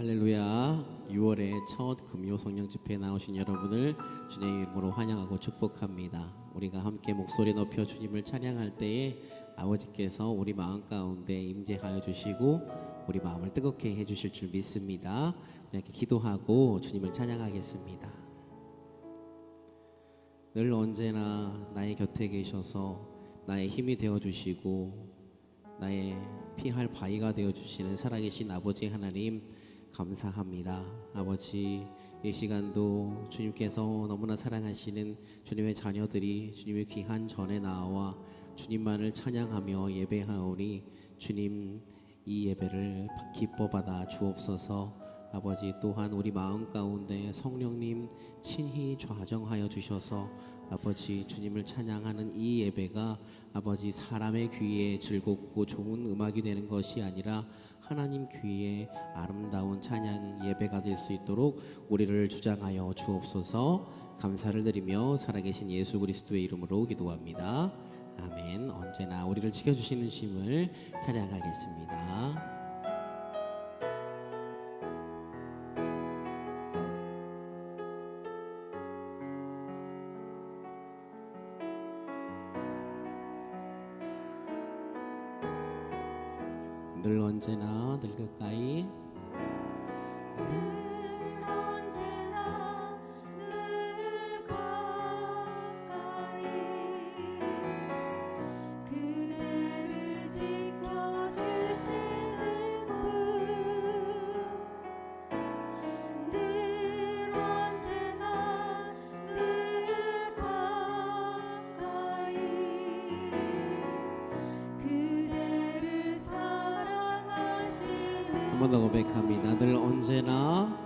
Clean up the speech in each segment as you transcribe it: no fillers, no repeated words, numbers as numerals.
할렐루야. 6월의 첫 금요 성령 집회에 나오신 여러분을 주님의 이름으로 환영하고 축복합니다. 우리가 함께 목소리 높여 주님을 찬양할 때에 아버지께서 우리 마음 가운데 임재하여 주시고 우리 마음을 뜨겁게 해주실 줄 믿습니다. 이렇게 기도하고 주님을 찬양하겠습니다. 늘 언제나 나의 곁에 계셔서 나의 힘이 되어주시고 나의 피할 바위가 되어주시는 살아계신 아버지 하나님 감사합니다. 아버지, 이 시간도 주님께서 너무나 사랑하시는 주님의 자녀들이 주님의 귀한 전에 나와 주님만을 찬양하며 예배하오니 주님 이 예배를 기뻐 받아 주옵소서. 아버지, 또한 우리 마음 가운데 성령님 친히 좌정하여 주셔서 아버지 주님을 찬양하는 이 예배가 아버지 사람의 귀에 즐겁고 좋은 음악이 되는 것이 아니라 하나님 귀에 아름다운 찬양 예배가 될 수 있도록 우리를 주장하여 주옵소서. 감사를 드리며 살아계신 예수 그리스도의 이름으로 기도합니다. 아멘. 언제나 우리를 지켜주시는 주님을 찬양하겠습니다. 늘 언제나 늘 가까이 늘 언제나 늘 가까이 그대를 지켜주시는 분 늘 언제나 늘 가까이 그대를 한 번 더 고백합니다. 늘 언제나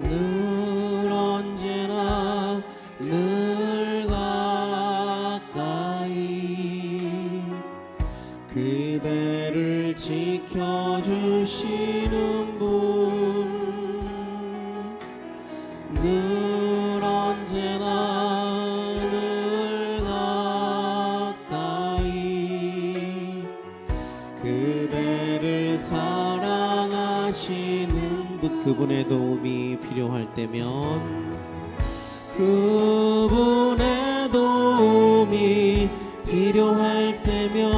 늘 언제나 늘 가까이 그대를 지켜주시는 분 늘 언제나 늘 가까이 그대를 사랑하시는 분 그분의 도움이 필요할 때면 그분의 도움이 필요할 때면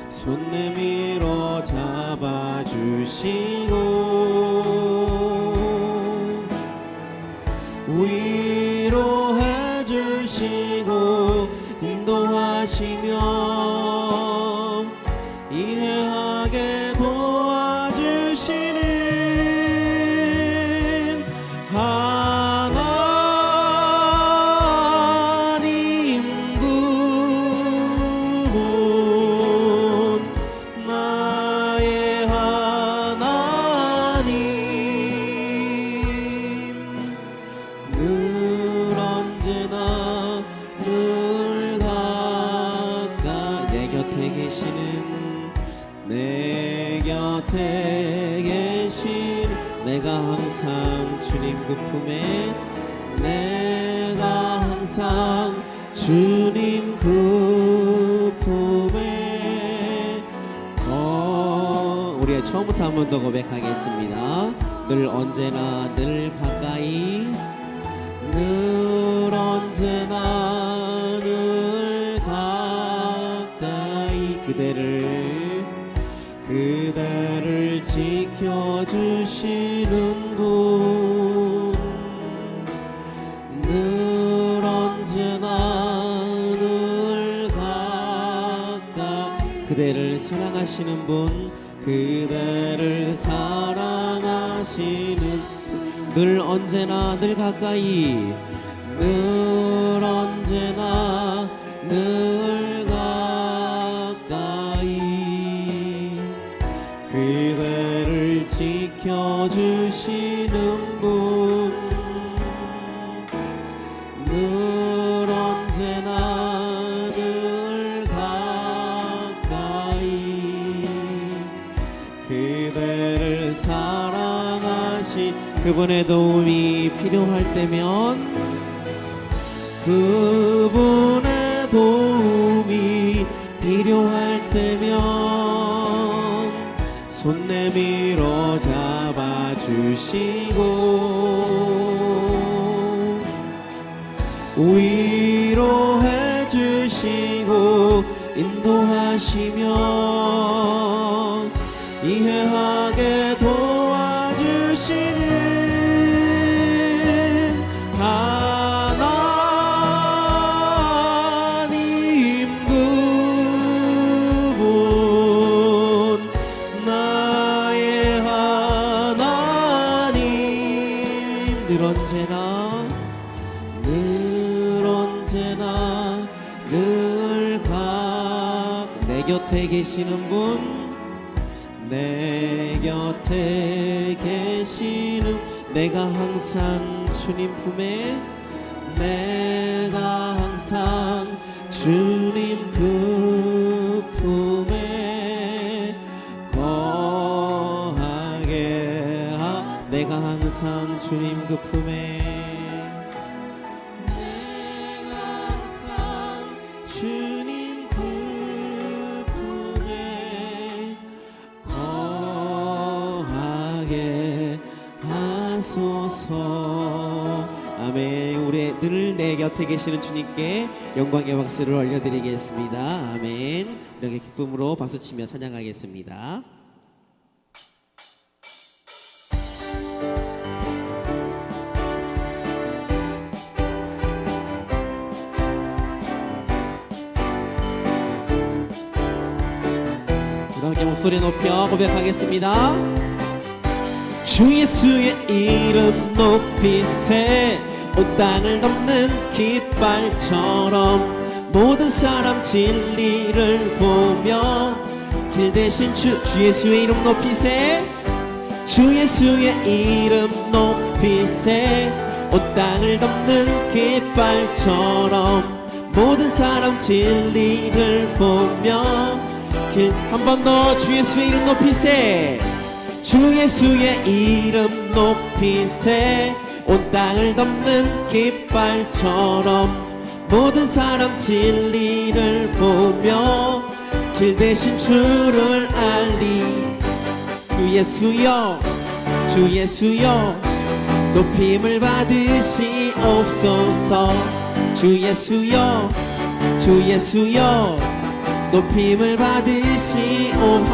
손 내밀어 잡아주시고 위로해 주시고 인도하시며 이해하게 도와주시는 하나님 그분 나의 하나님 늘 언제나 늘 가까이 내 곁에 계시는 내 곁에 계신 내가 항상 주님 그 품에 내가 항상 주님 그 품에 우리 처음부터 한 번 더 고백하겠습니다. 늘 언제나 늘 가까이 늘 언제나 늘 가까이 그대를 지켜주시는 분 늘 언제나 늘 가까이 그대를 사랑하시는 분 그대를 사랑하시는 늘 언제나 늘 가까이 늘 언제나 늘 가까이 그대를 지켜주시는 분 늘 언제나 늘 가까이 그대를 사랑하시 그분의 도움이 필요할 때면 그분의 도움이 필요할 때면 손 내밀어 잡아주시고 위로해 주시고 인도하시며 이해하게 도와주시는 하나님 그분 나의 하나님 늘 언제나 내 곁에 계시는 분 내 곁에 계시는 내가 항상 주님 품에 내가 항상 주님 그 품에 거하게 내가 항상 주님 그 품에 내가 항상 주님 그 품에 거하게 하소서. 아멘. 우리 늘 내 곁에 계시는 주님께 영광의 박수를 올려드리겠습니다. 아멘. 이렇게 기쁨으로 박수치며 찬양하겠습니다. 함께 목소리 높여 고백하겠습니다. 주 예수의 이름 높이세 온 땅을 덮는 깃발처럼 모든 사람 진리를 보며 길 대신 주 예수의 이름 높이세 주 예수의 이름 높이세 온 땅을 덮는 깃발처럼 모든 사람 진리를 보며 한 번 더 주 예수의 이름 높이세 주 예수의 이름 높이세 온 땅을 덮는 깃발처럼 모든 사람 진리를 보며 길 대신 주를 알리 주 예수여 주 예수여 높임을 받으시옵소서 주 예수여 주 예수여 높임을 받으시오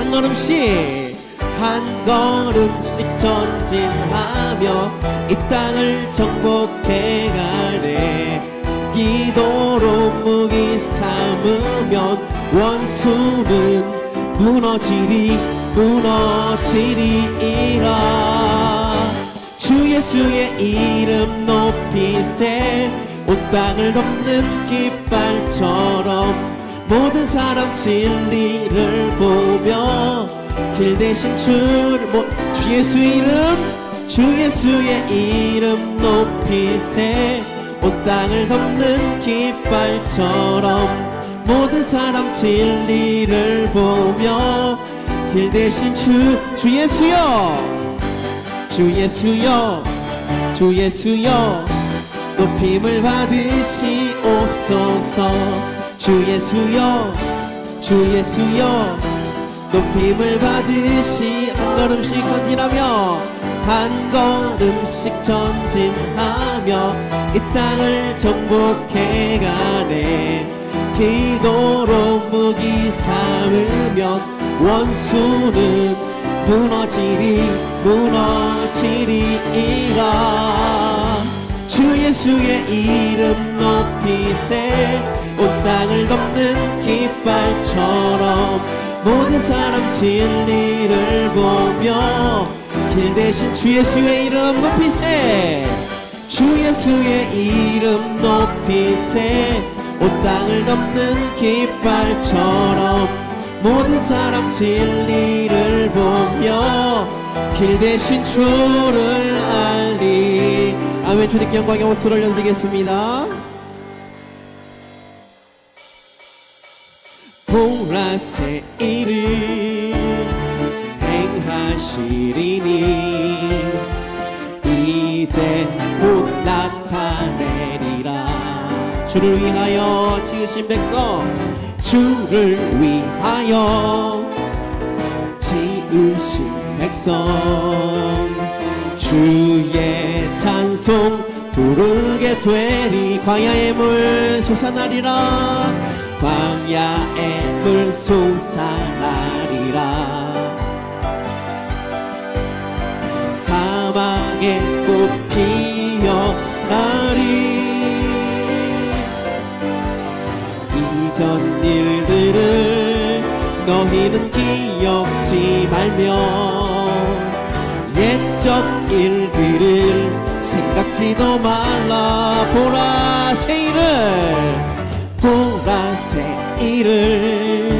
한 걸음씩 전진하며 이 땅을 정복해가네 기도로 무기 삼으면 원수는 무너지리이라 주 예수의 이름 높이세 온 땅을 덮는 깃발처럼 모든 사람 진리를 보며 길 대신 주 예수의 이름 높이세 온 땅을 덮는 깃발처럼 모든 사람 진리를 보며 길 대신 주 예수여 주 예수여 주 예수여 높임을 받으시옵소서 주 예수여 주 예수여 높임을 받으시 한 걸음씩 전진하며 이 땅을 정복해가네 기도로 무기 삼으면 원수는 무너지리이라 주 예수의 이름 높이세 온 땅을 덮는 깃발처럼 모든 사람 진리를 보며 길 대신 주 예수의 이름 높이세 주 예수의 이름 높이세 온 땅을 덮는 깃발처럼 모든 사람 진리를 보며 길 대신 주를 알리 아멘. 주님께 영광의 목소리를 올려드리겠습니다. 보라색 이름 행하시리니 이제 곧 나타내리라 주를 위하여 지으신 백성 주를 위하여 지으신 백성 주의 찬송 부르게 되리. 광야의 물 솟아나리라. 광야의 물 솟아나리라. 사막에 꽃 피어나리. 이전 일들을 너희는 기억지 말며 옛적 일들을 생각지도 말라. 보라 새 일을 보라 새 일을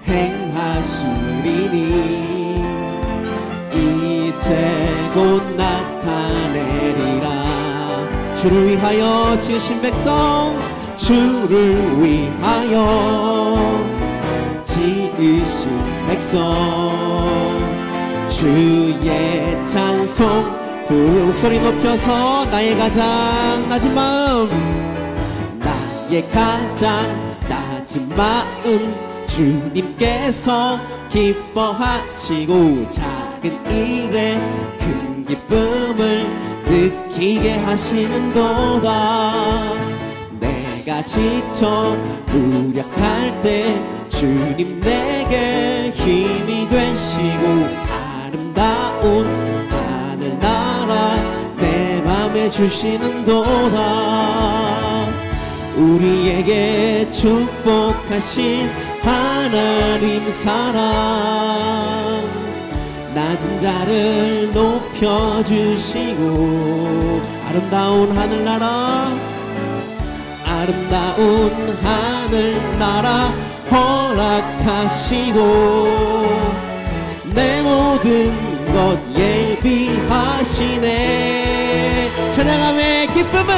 행하시리니 이제 곧 나타내리라. 주를 위하여 지으신 백성 주를 위하여 지으신 백성 주의 찬송 목소리 높여서 나의 가장 낮은 마음 나의 가장 낮은 마음 주님께서 기뻐하시고 작은 일에 큰 기쁨을 느끼게 하시는도다. 내가 지쳐 무력할 때 주님 내게 힘이 되시고 아름다운 내 맘에 주시는도다. 우리에게 축복하신 하나님 사랑 낮은 자를 높여주시고 아름다운 하늘나라 아름다운 하늘나라 허락하시고 내 모든 것 예비하시네. 찬양함의 기쁨을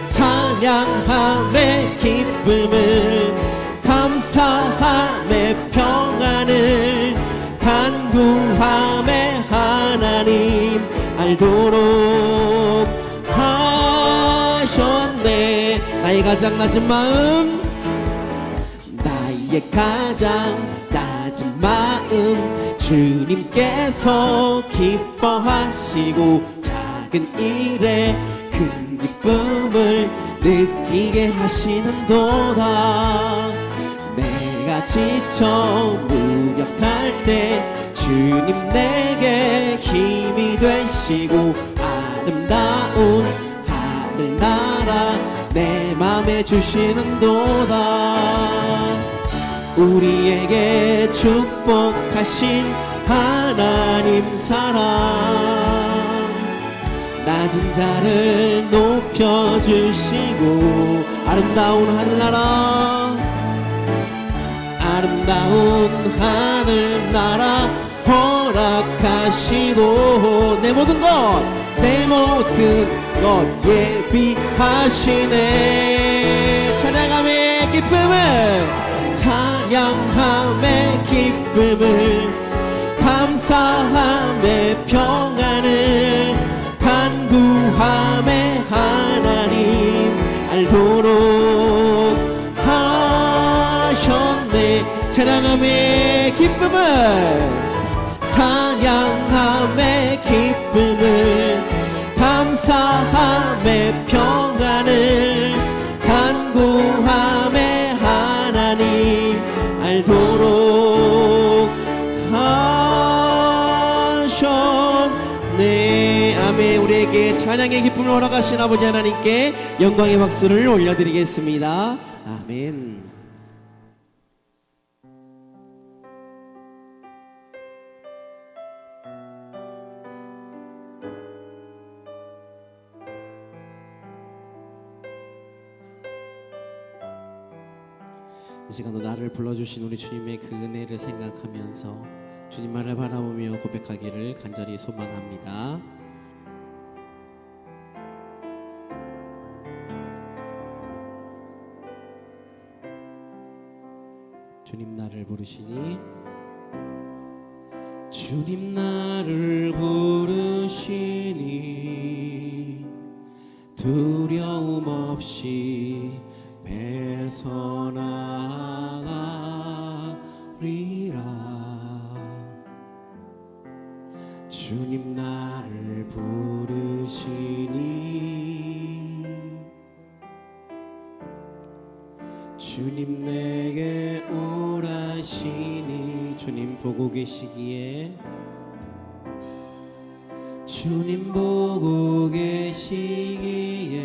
찬양함의 기쁨을 감사함의 평안을 간구함의 하나님 알도록 하셨네. 나의 가장 낮은 마음 나의 가장 낮은 마음 주님께서 기뻐하시고 작은 일에 큰 기쁨을 느끼게 하시는도다. 내가 지쳐 무력할 때 주님 내게 힘이 되시고 아름다운 하늘나라 내 맘에 주시는도다. 우리에게 축복하신 하나님 사랑 낮은 자를 높여주시고 아름다운 하늘나라 아름다운 하늘나라 허락하시고 내 모든 것 예비하시네. 찬양함의 기쁨을 찬양함의 기쁨을 감사함의 평안을 간구함의 하나님 알도록 하셨네. 찬양함의 기쁨을 찬양함의 기쁨을 감사함의 평안을 간구함의 하나님 알도록 하셨네. 아멘. 우리에게 찬양의 기쁨을 허락하신 아버지 하나님께 영광의 박수를 올려드리겠습니다. 아멘. 이 시간도 나를 불러주신 우리 주님의 그 은혜를 생각하면서 주님만을 바라보며 고백하기를 간절히 소망합니다. 주님 나를 부르시니 주님 나를 부르시니 두려움 없이 배서 나가리라. 주님 나를 부르시니 주님 내게 오라시니 주님 보고 계시기에 주님 보고 계시기에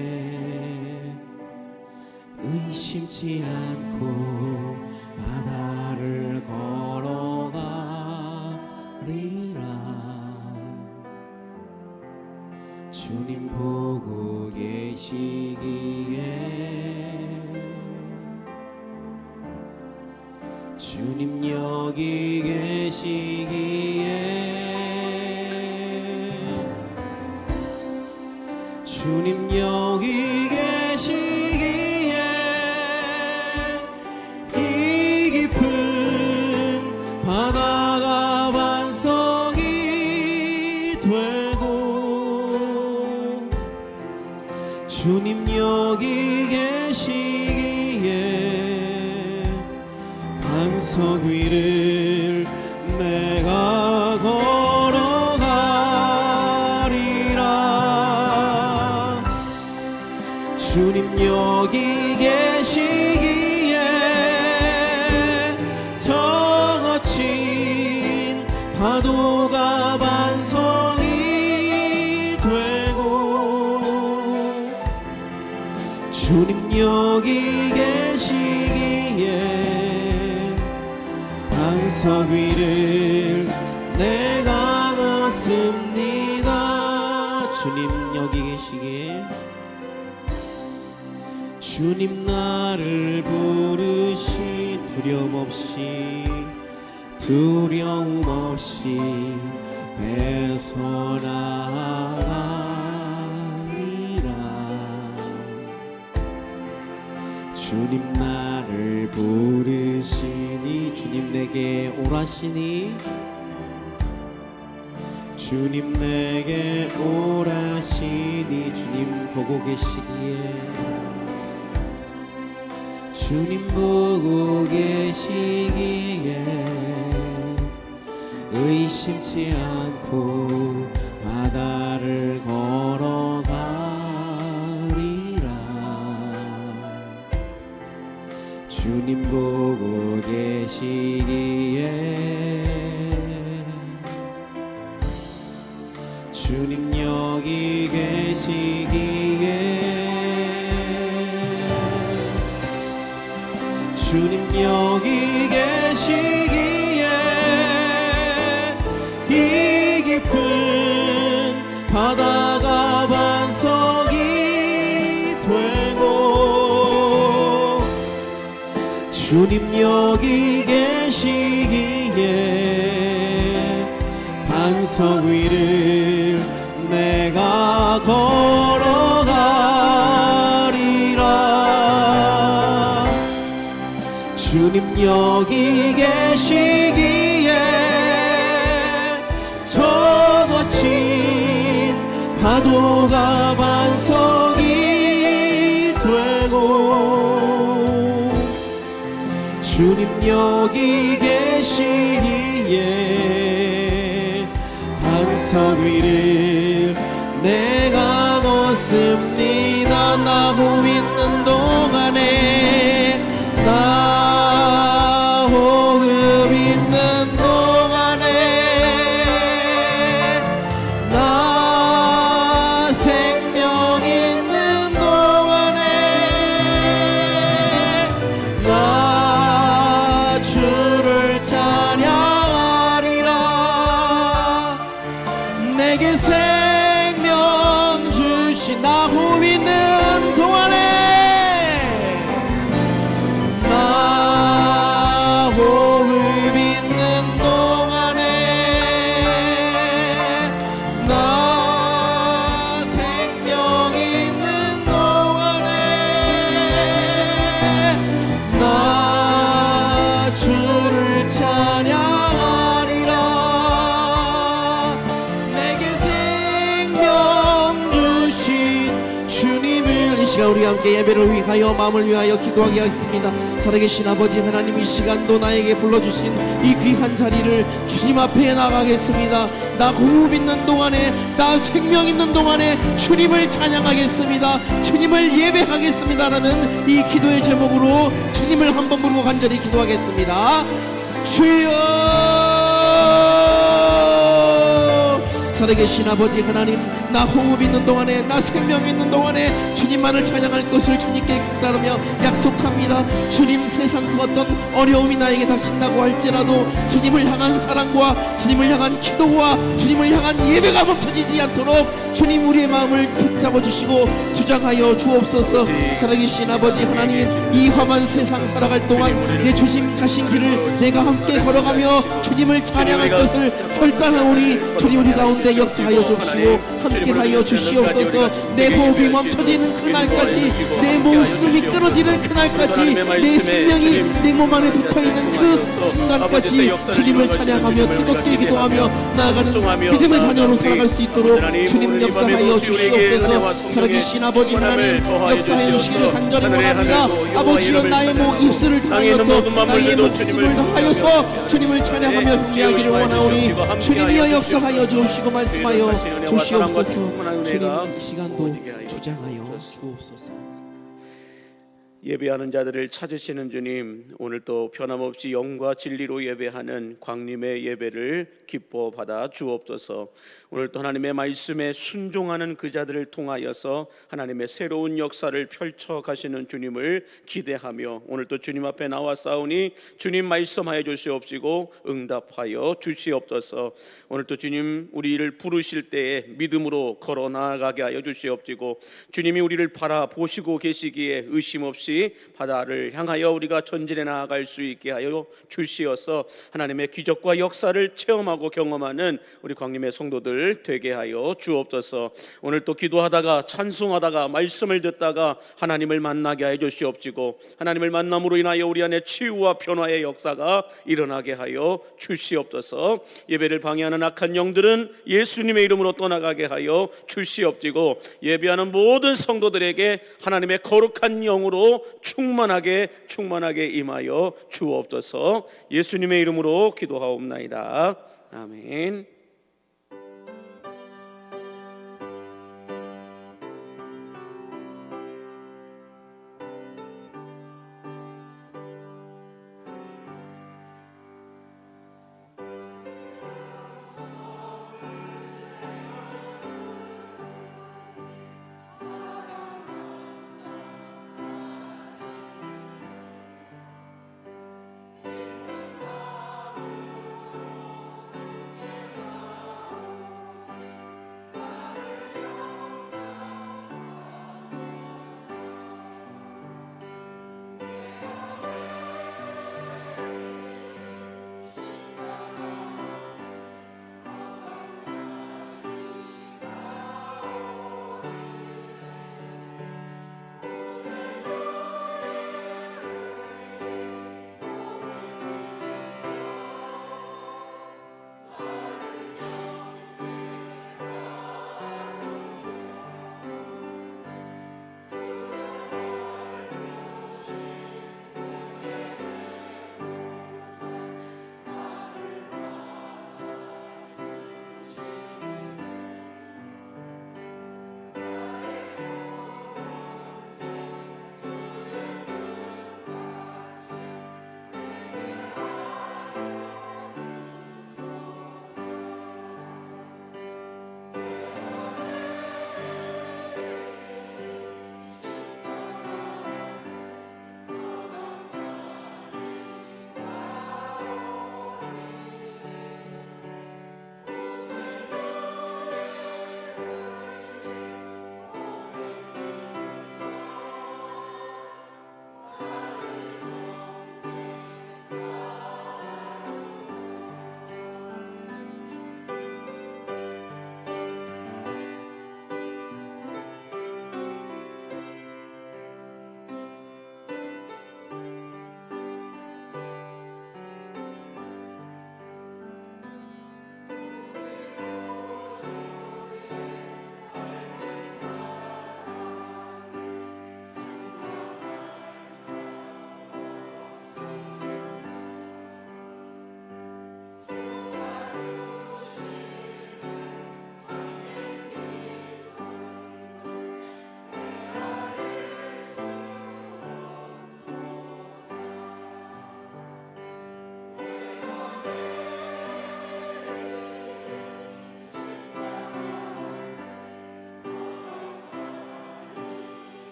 의심치 않고 바다를 걸어가리라 주님 보고 계시기에 주님 여기 계시기에 주님 여기 계시기에 이 깊은 바다가 반석이 되고 주님 여기 계시기에 반석 위를 내가 걸어가리라 주님 여기 계시기에 저 거친 파도가 반석이 되고 주님 여기 계시기에 반석 위를 내가 걷습니다 주님 여기 계시기에 주님 나를 부르시 두려움 없이 배서 나가리라 주님 나를 부르시니 주님 내게 오라시니 주님 내게 오라시니 주님 보고 계시기에 주님 보고 계시기에 의심치 않고 바다를 걸어가리라 주님 보고 계시기에 주님 여기 계시기에 주님 여기 계시기에 이 깊은 바다가 반석이 되고 주님 여기 계시기에 반석 위를 내가 걸어가리라 주님 여기 계시기에 저 거친 파도가 반석이 되고 주님 여기 계시기에 반석 위를 내가 걷습니다 나고 있는 동안에 나 호흡 있는 동안에 나 생명 있는 동안에 나 주를 찬양하리라 내게 생명 주신 나 호흡 있는 동안에 시간 우리 함께 예배를 위하여 마음을 위하여 기도하게 하겠습니다. 살아계신 아버지 하나님, 이 시간도 나에게 불러주신 이 귀한 자리를 주님 앞에 나가겠습니다. 나 호흡 있는 동안에, 나 생명 있는 동안에 주님을 찬양하겠습니다. 주님을 예배하겠습니다라는 이 기도의 제목으로 주님을 한번 부르고 간절히 기도하겠습니다. 주여, 살아계신 아버지 하나님, 나 호흡 있는 동안에, 나 생명 있는 동안에 주님만을 찬양할 것을 주님께 따르며 약속합니다. 주님, 세상 그 어떤 어려움이 나에게 닥친다고 할지라도 주님을 향한 사랑과 주님을 향한 기도와 주님을 향한 예배가 멈춰지지 않도록 주님 우리의 마음을 붙잡아 주시고 주장하여 주옵소서. 살아계신 아버지 하나님, 이 험한 세상 살아갈 동안 내 주님 가신 길을 내가 함께 걸어가며 주님을 찬양할 것을 결단하오니 주님 우리 가운데 역사하여 주시오. 함께하여 주시옵소서. 내 호흡이 멈춰지는 그날까지, 내 목숨이 끊어지는 그날까지, 내 생명이 내 몸 안에 붙어있는 그 순간까지 주님을 찬양하며 뜨겁게 기도하며 나아가는 믿음의 자녀로 살아갈 수 있도록 주님 역사하여 주시옵소서. 살아계신 아버지 하나님, 역사해 주시기를 간절히 원합니다. 아버지여, 나의 입술을 다하여서 나의 목숨을 다하여서 주님을 찬양하며 경배하기를 원하오니 주님이여 역사하여 주옵시고 말씀하여 주시옵소서. 주님, 이 시간도 주장하여 주옵소서. 예배하는 자들을 찾으시는 주님, 오늘 또 변함없이 영과 진리로 예배하는 광림의 예배를 기뻐 받아 주옵소서. 오늘 또 하나님의 말씀에 순종하는 그 자들을 통하여서 하나님의 새로운 역사를 펼쳐 가시는 주님을 기대하며 오늘 또 주님 앞에 나와 싸우니 주님 말씀하여 주시옵시고 응답하여 주시옵소서. 오늘 또 주님 우리를 부르실 때에 믿음으로 걸어 나아가게 하여 주시옵시고 주님이 우리를 바라보시고 계시기에 의심 없이 바다를 향하여 우리가 전진해 나아갈 수 있게 하여 주시어서 하나님의 기적과 역사를 체험하고 경험하는 우리 광림의 성도들 되게 하여 주옵소서. 오늘 또 기도하다가 찬송하다가 말씀을 듣다가 하나님을 만나게 하여 주시옵시고 하나님을 만남으로 인하여 우리 안에 치유와 변화의 역사가 일어나게 하여 주시옵소서. 예배를 방해하는 악한 영들은 예수님의 이름으로 떠나가게 하여 주시옵시고 예배하는 모든 성도들에게 하나님의 거룩한 영으로 충만하게 임하여 주옵소서. 예수님의 이름으로 기도하옵나이다. 아멘.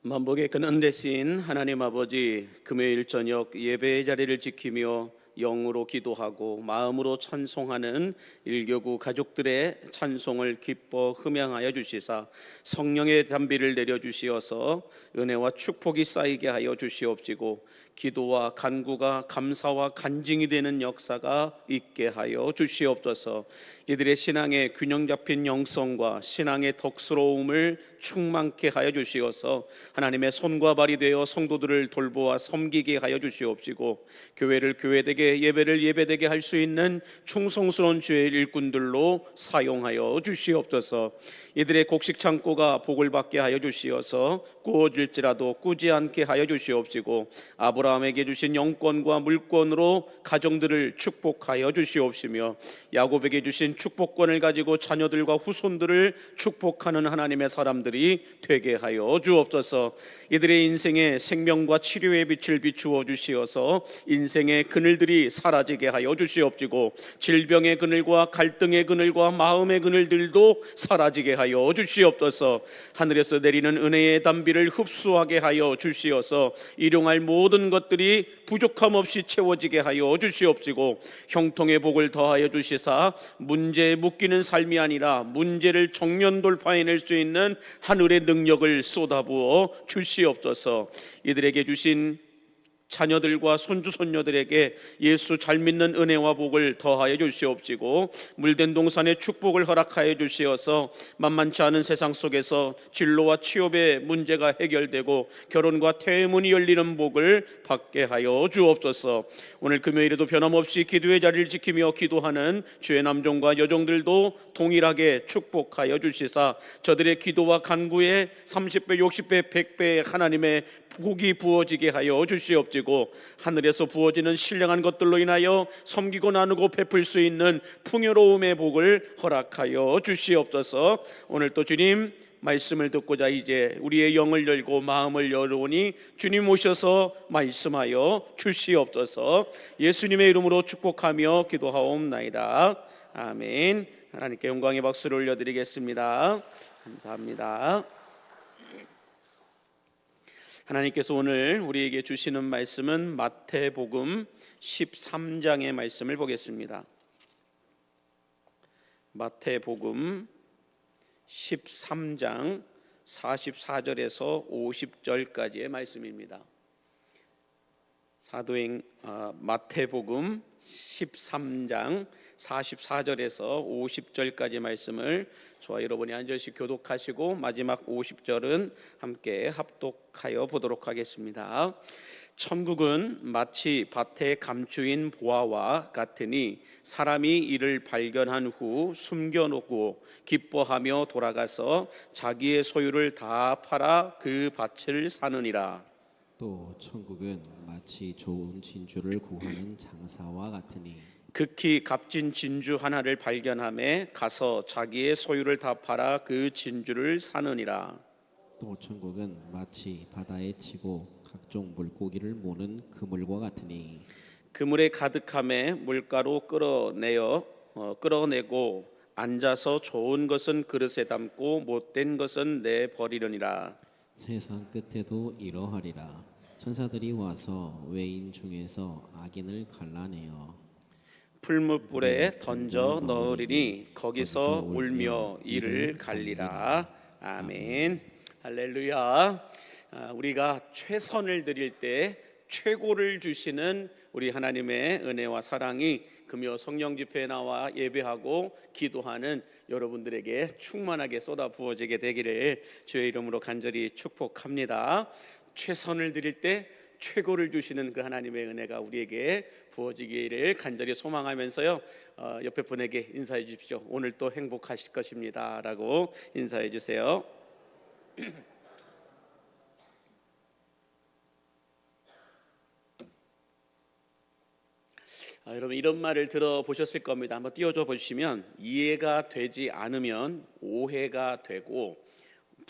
만복의 근원 되신 하나님 아버지, 금요일 저녁 예배의 자리를 지키며 영으로 기도하고 마음으로 찬송하는 일교구 가족들의 찬송을 기뻐 흠양하여 주시사 성령의 담비를 내려주시어서 은혜와 축복이 쌓이게 하여 주시옵시고 기도와 간구가 감사와 간증이 되는 역사가 있게 하여 주시옵소서. 이들의 신앙의 균형 잡힌 영성과 신앙의 덕스러움을 충만케 하여 주시어서 하나님의 손과 발이 되어 성도들을 돌보아 섬기게 하여 주시옵시고 교회를 교회되게 예배를 예배되게 할 수 있는 충성스러운 주의 일꾼들로 사용하여 주시옵소서. 이들의 곡식 창고가 복을 받게 하여 주시어서 꾸어질지라도 꾸지 않게 하여 주시옵시고 아브라함에게 주신 영권과 물권으로 가정들을 축복하여 주시옵시며 야곱에게 주신 축복권을 가지고 자녀들과 후손들을 축복하는 하나님의 사람들이 되게 하여 주옵소서. 이들의 인생에 생명과 치료의 빛을 비추어 주시어서 인생의 그늘들이 사라지게 하여 주시옵시고 질병의 그늘과 갈등의 그늘과 마음의 그늘들도 사라지게 하여 주시옵소서. 하늘에서 내리는 은혜의 담비를 흡수하게 하여 주시어서 일용할 모든 것들이 부족함 없이 채워지게 하여 주시옵시고 형통의 복을 더하여 주시사 문제에 묶이는 삶이 아니라 문제를 정면 돌파해낼 수 있는 하늘의 능력을 쏟아부어 주시옵소서. 이들에게 주신 자녀들과 손주 손녀들에게 예수 잘 믿는 은혜와 복을 더하여 주시옵시고 물된 동산의 축복을 허락하여 주시어서 만만치 않은 세상 속에서 진로와 취업의 문제가 해결되고 결혼과 퇴문이 열리는 복을 받게 하여 주옵소서. 오늘 금요일에도 변함없이 기도의 자리를 지키며 기도하는 주의 남종과 여종들도 동일하게 축복하여 주시사 저들의 기도와 간구에 30배, 60배, 100배의 하나님의 복이 부어지게 하여 주시옵시고 하늘에서 부어지는 신령한 것들로 인하여 섬기고 나누고 베풀 수 있는 풍요로움의 복을 허락하여 주시옵소서. 오늘 또 주님 말씀을 듣고자 이제 우리의 영을 열고 마음을 열어오니 주님 오셔서 말씀하여 주시옵소서. 예수님의 이름으로 축복하며 기도하옵나이다. 아멘. 하나님께 영광의 박수를 올려드리겠습니다. 감사합니다. 하나님께서 오늘 우리에게 주시는 말씀은 마태복음 13장의 말씀을 보겠습니다. 마태복음 13장 44절에서 50절까지의 말씀입니다. 마태복음 13장 44절에서 50절까지 말씀을 저와 여러분이 한 절씩 교독하시고 마지막 50절은 함께 합독하여 보도록 하겠습니다. 천국은 마치 밭에 감추인 보화와 같으니 사람이 이를 발견한 후 숨겨놓고 기뻐하며 돌아가서 자기의 소유를 다 팔아 그 밭을 사느니라. 또 천국은 마치 좋은 진주를 구하는 장사와 같으니 극히 값진 진주 하나를 발견하매 가서 자기의 소유를 다 팔아 그 진주를 사느니라. 또 천국은 마치 바다에 치고 각종 물고기를 모는 그물과 같으니 그물에 가득함에 물가로 끌어내고 앉아서 좋은 것은 그릇에 담고 못된 것은 내버리려니라. 세상 끝에도 이러하리라. 천사들이 와서 외인 중에서 악인을 갈라내어 풀무불에 던져 넣으리니 거기서 울며 이를 갈리라. 아멘. 할렐루야. 우리가 최선을 드릴 때 최고를 주시는 우리 하나님의 은혜와 사랑이 금요 성령 집회에 나와 예배하고 기도하는 여러분들에게 충만하게 쏟아 부어지게 되기를 주의 이름으로 간절히 축복합니다. 최선을 드릴 때 최고를 주시는 그 하나님의 은혜가 우리에게 부어지기를 간절히 소망하면서요, 옆에 분에게 인사해 주십시오. 오늘 또 행복하실 것입니다 라고 인사해 주세요. 여러분 이런 말을 들어보셨을 겁니다. 한번 띄워줘 보시면 이해가 되지 않으면 오해가 되고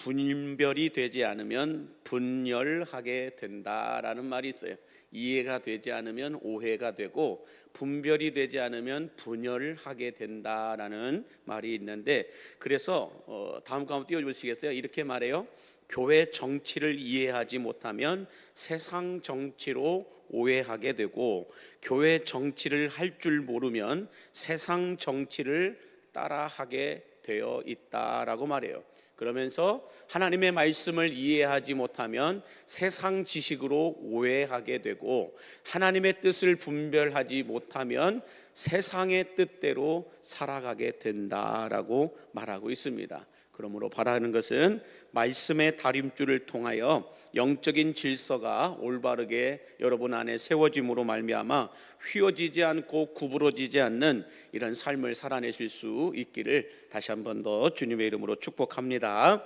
분별이 되지 않으면 분열하게 된다라는 말이 있어요. 이해가 되지 않으면 오해가 되고 분별이 되지 않으면 분열하게 된다라는 말이 있는데, 그래서 다음 거 한번 띄워주시겠어요? 이렇게 말해요. 교회 정치를 이해하지 못하면 세상 정치로 오해하게 되고, 교회 정치를 할 줄 모르면 세상 정치를 따라하게 되어 있다라고 말해요. 그러면서 하나님의 말씀을 이해하지 못하면 세상 지식으로 오해하게 되고, 하나님의 뜻을 분별하지 못하면 세상의 뜻대로 살아가게 된다라고 말하고 있습니다. 그러므로 바라는 것은 말씀의 다림줄을 통하여 영적인 질서가 올바르게 여러분 안에 세워짐으로 말미암아 휘어지지 않고 구부러지지 않는 이런 삶을 살아내실 수 있기를 다시 한 번 더 주님의 이름으로 축복합니다.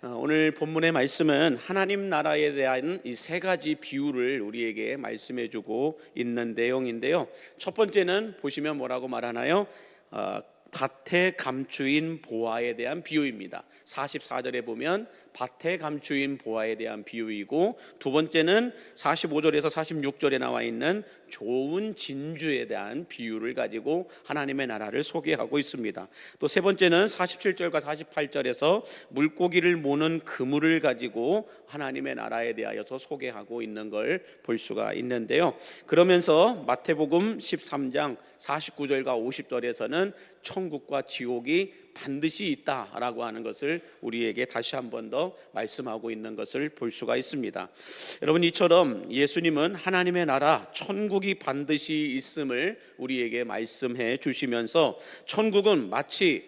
오늘 본문의 말씀은 하나님 나라에 대한 이 세 가지 비유를 우리에게 말씀해 주고 있는 내용인데요. 첫 번째는 보시면 뭐라고 말하나요? 밭에 감추인 보화에 대한 비유입니다. 44절에 보면 밭에 감추인 보화에 대한 비유이고, 두 번째는 45절에서 46절에 나와 있는 좋은 진주에 대한 비유를 가지고 하나님의 나라를 소개하고 있습니다. 또 세 번째는 47절과 48절에서 물고기를 모는 그물을 가지고 하나님의 나라에 대하여서 소개하고 있는 걸 볼 수가 있는데요. 그러면서 마태복음 13장 49절과 50절에서는 천국과 지옥이 반드시 있다라고 하는 것을 우리에게 다시 한 번 더 말씀하고 있는 것을 볼 수가 있습니다. 여러분, 이처럼 예수님은 하나님의 나라 천국이 반드시 있음을 우리에게 말씀해 주시면서, 천국은 마치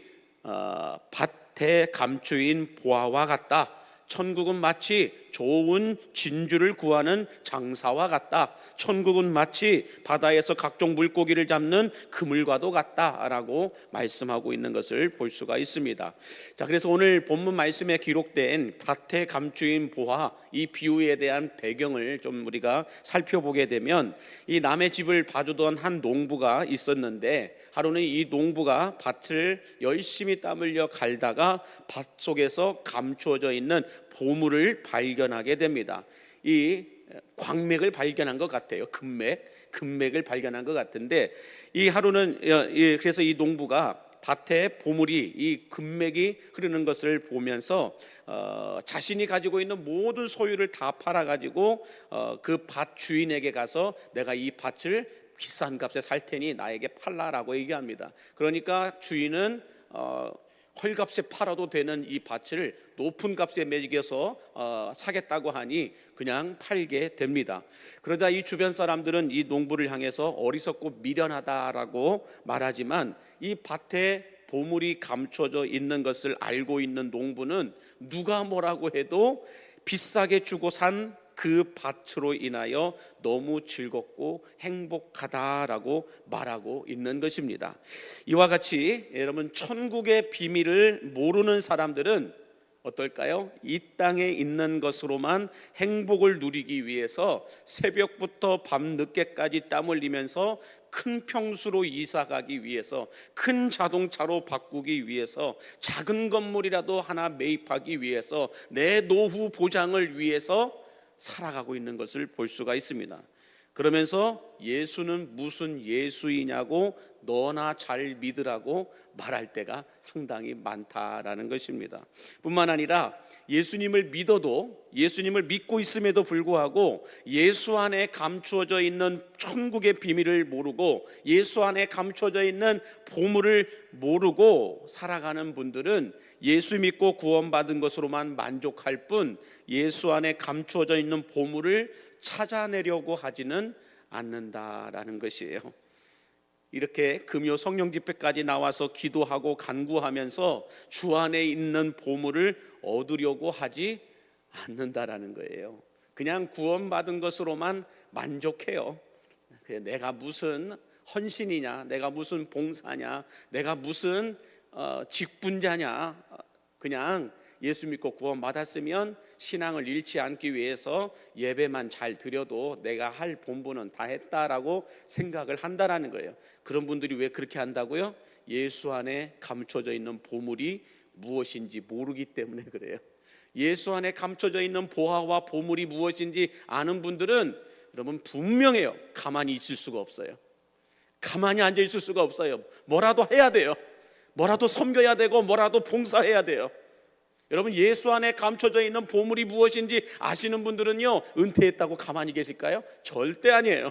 밭에 감추인 보화와 같다, 천국은 마치 좋은 진주를 구하는 장사와 같다, 천국은 마치 바다에서 각종 물고기를 잡는 그물과도 같다라고 말씀하고 있는 것을 볼 수가 있습니다. 자, 그래서 오늘 본문 말씀에 기록된 밭에 감추인 보화, 이 비유에 대한 배경을 좀 우리가 살펴보게 되면, 이 남의 집을 봐주던 한 농부가 있었는데, 하루는 이 농부가 밭을 열심히 땀 흘려 갈다가 밭 속에서 감추어져 있는 보물을 발견하게 됩니다. 이 광맥을 발견한 것 같아요. 금맥을 발견한 것 같은데, 이 하루는 그래서 이 농부가 밭에 보물이, 이 금맥이 흐르는 것을 보면서 자신이 가지고 있는 모든 소유를 다 팔아가지고 그 밭 주인에게 가서 내가 이 밭을 비싼 값에 살 테니 나에게 팔라라고 얘기합니다. 그러니까 주인은 헐값에 팔아도 되는 이 밭을 높은 값에 매겨서 사겠다고 하니 그냥 팔게 됩니다. 그러자 이 주변 사람들은 이 농부를 향해서 어리석고 미련하다라고 말하지만, 이 밭에 보물이 감춰져 있는 것을 알고 있는 농부는 누가 뭐라고 해도 비싸게 주고 산 그 밭으로 인하여 너무 즐겁고 행복하다라고 말하고 있는 것입니다. 이와 같이 여러분, 천국의 비밀을 모르는 사람들은 어떨까요? 이 땅에 있는 것으로만 행복을 누리기 위해서 새벽부터 밤늦게까지 땀 흘리면서 큰 평수로 이사 가기 위해서, 큰 자동차로 바꾸기 위해서, 작은 건물이라도 하나 매입하기 위해서, 내 노후 보장을 위해서 살아가고 있는 것을 볼 수가 있습니다. 그러면서 예수는 무슨 예수이냐고 너나 잘 믿으라고 말할 때가 상당히 많다라는 것입니다. 뿐만 아니라 예수님을 믿어도, 예수님을 믿고 있음에도 불구하고 예수 안에 감추어져 있는 천국의 비밀을 모르고 예수 안에 감추어져 있는 보물을 모르고 살아가는 분들은 예수 믿고 구원받은 것으로만 만족할 뿐 예수 안에 감추어져 있는 보물을 찾아내려고 하지는 않는다라는 것이에요. 이렇게 금요 성령 집회까지 나와서 기도하고 간구하면서 주 안에 있는 보물을 얻으려고 하지 않는다라는 거예요. 그냥 구원받은 것으로만 만족해요. 내가 무슨 헌신이냐, 내가 무슨 봉사냐, 내가 무슨 직분자냐, 그냥 예수 믿고 구원받았으면 신앙을 잃지 않기 위해서 예배만 잘 드려도 내가 할 본분은 다 했다라고 생각을 한다라는 거예요. 그런 분들이 왜 그렇게 한다고요? 예수 안에 감춰져 있는 보물이 무엇인지 모르기 때문에 그래요. 예수 안에 감춰져 있는 보화와 보물이 무엇인지 아는 분들은 여러분 분명해요. 가만히 있을 수가 없어요. 가만히 앉아 있을 수가 없어요. 뭐라도 해야 돼요. 뭐라도 섬겨야 되고 뭐라도 봉사해야 돼요. 여러분, 예수 안에 감춰져 있는 보물이 무엇인지 아시는 분들은요, 은퇴했다고 가만히 계실까요? 절대 아니에요.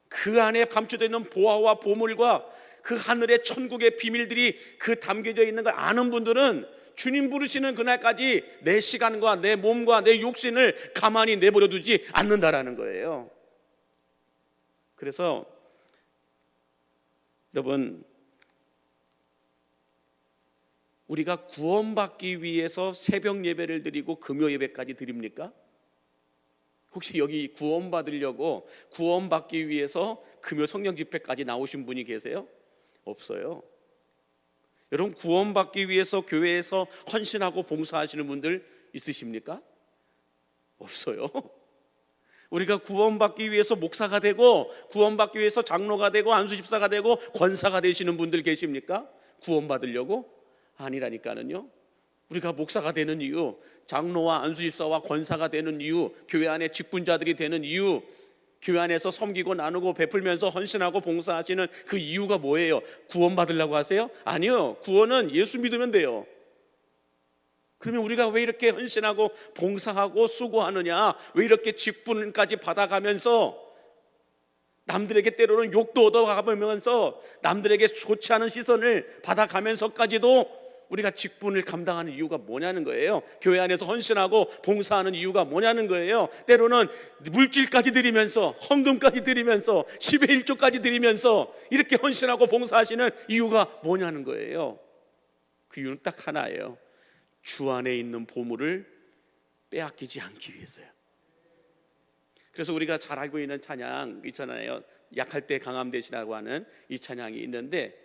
그 안에 감춰져 있는 보화와 보물과 그 하늘의 천국의 비밀들이 그 담겨져 있는 걸 아는 분들은 주님 부르시는 그날까지 내 시간과 내 몸과 내 육신을 가만히 내버려 두지 않는다라는 거예요. 그래서 여러분, 우리가 구원받기 위해서 새벽 예배를 드리고 금요 예배까지 드립니까? 혹시 여기 구원받으려고 구원받기 위해서 금요 성령 집회까지 나오신 분이 계세요? 없어요. 여러분, 구원받기 위해서 교회에서 헌신하고 봉사하시는 분들 있으십니까? 없어요. 우리가 구원받기 위해서 목사가 되고 구원받기 위해서 장로가 되고 안수집사가 되고 권사가 되시는 분들 계십니까? 구원받으려고? 아니라니까는요. 우리가 목사가 되는 이유, 장로와 안수집사와 권사가 되는 이유, 교회 안에 직분자들이 되는 이유, 교회 안에서 섬기고 나누고 베풀면서 헌신하고 봉사하시는 그 이유가 뭐예요? 구원받으려고 하세요? 아니요. 구원은 예수 믿으면 돼요. 그러면 우리가 왜 이렇게 헌신하고 봉사하고 수고하느냐? 왜 이렇게 직분까지 받아가면서 남들에게 때로는 욕도 얻어가면서 남들에게 좋지 않은 시선을 받아가면서까지도 우리가 직분을 감당하는 이유가 뭐냐는 거예요. 교회 안에서 헌신하고 봉사하는 이유가 뭐냐는 거예요. 때로는 물질까지 드리면서, 헌금까지 드리면서, 10의 1조까지 드리면서 이렇게 헌신하고 봉사하시는 이유가 뭐냐는 거예요. 그 이유는 딱 하나예요. 주 안에 있는 보물을 빼앗기지 않기 위해서요. 그래서 우리가 잘 알고 있는 찬양 있잖아요. 약할 때 강함 되시라고 하는 이 찬양이 있는데,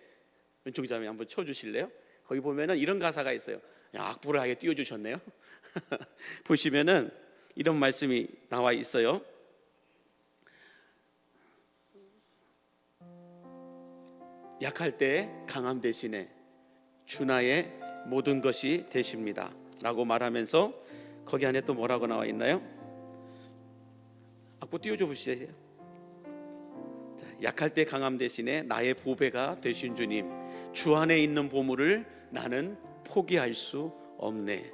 왼쪽 자매 한번 쳐주실래요? 거기 보면은 이런 가사가 있어요. 악보를 아예 띄워주셨네요. 보시면은 이런 말씀이 나와 있어요. 약할 때 강함 대신에 주 나의 모든 것이 되십니다 라고 말하면서 거기 안에 또 뭐라고 나와 있나요? 악보 띄워줘 보시죠. 자, 약할 때 강함 대신에 나의 보배가 되신 주님, 주 안에 있는 보물을 나는 포기할 수 없네.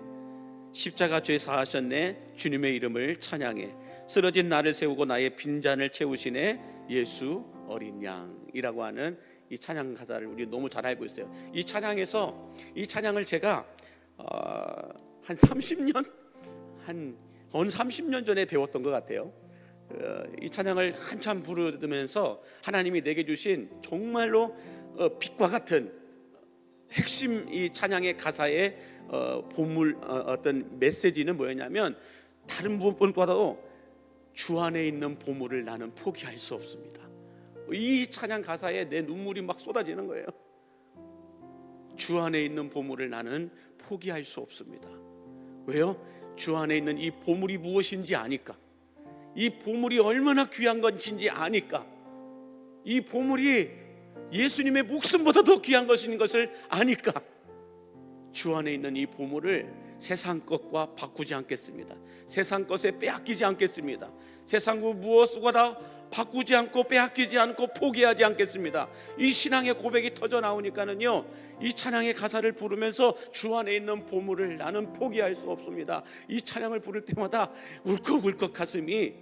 십자가 죄 사하셨네. 주님의 이름을 찬양해. 쓰러진 나를 세우고 나의 빈잔을 채우시네. 예수 어린 양이라고 하는 이 찬양 가사를 우리 너무 잘 알고 있어요. 이 찬양에서 이 찬양을 제가 한 30년 어느 30년 전에 배웠던 것 같아요. 이 찬양을 한참 부르면서 하나님이 내게 주신 정말로 빛과 같은 핵심 이 찬양의 가사의 보물 어떤 메시지는 뭐였냐면, 다른 부분보다도 주 안에 있는 보물을 나는 포기할 수 없습니다. 이 찬양 가사에 내 눈물이 막 쏟아지는 거예요. 주 안에 있는 보물을 나는 포기할 수 없습니다. 왜요? 주 안에 있는 이 보물이 무엇인지 아니까. 이 보물이 얼마나 귀한 것인지 아니까. 이 보물이 예수님의 목숨보다 더 귀한 것인 것을 아니까 주 안에 있는 이 보물을 세상 것과 바꾸지 않겠습니다. 세상 것에 빼앗기지 않겠습니다. 세상 무엇보다 바꾸지 않고 빼앗기지 않고 포기하지 않겠습니다. 이 신앙의 고백이 터져 나오니까는요, 이 찬양의 가사를 부르면서 주 안에 있는 보물을 나는 포기할 수 없습니다. 이 찬양을 부를 때마다 울컥울컥 가슴이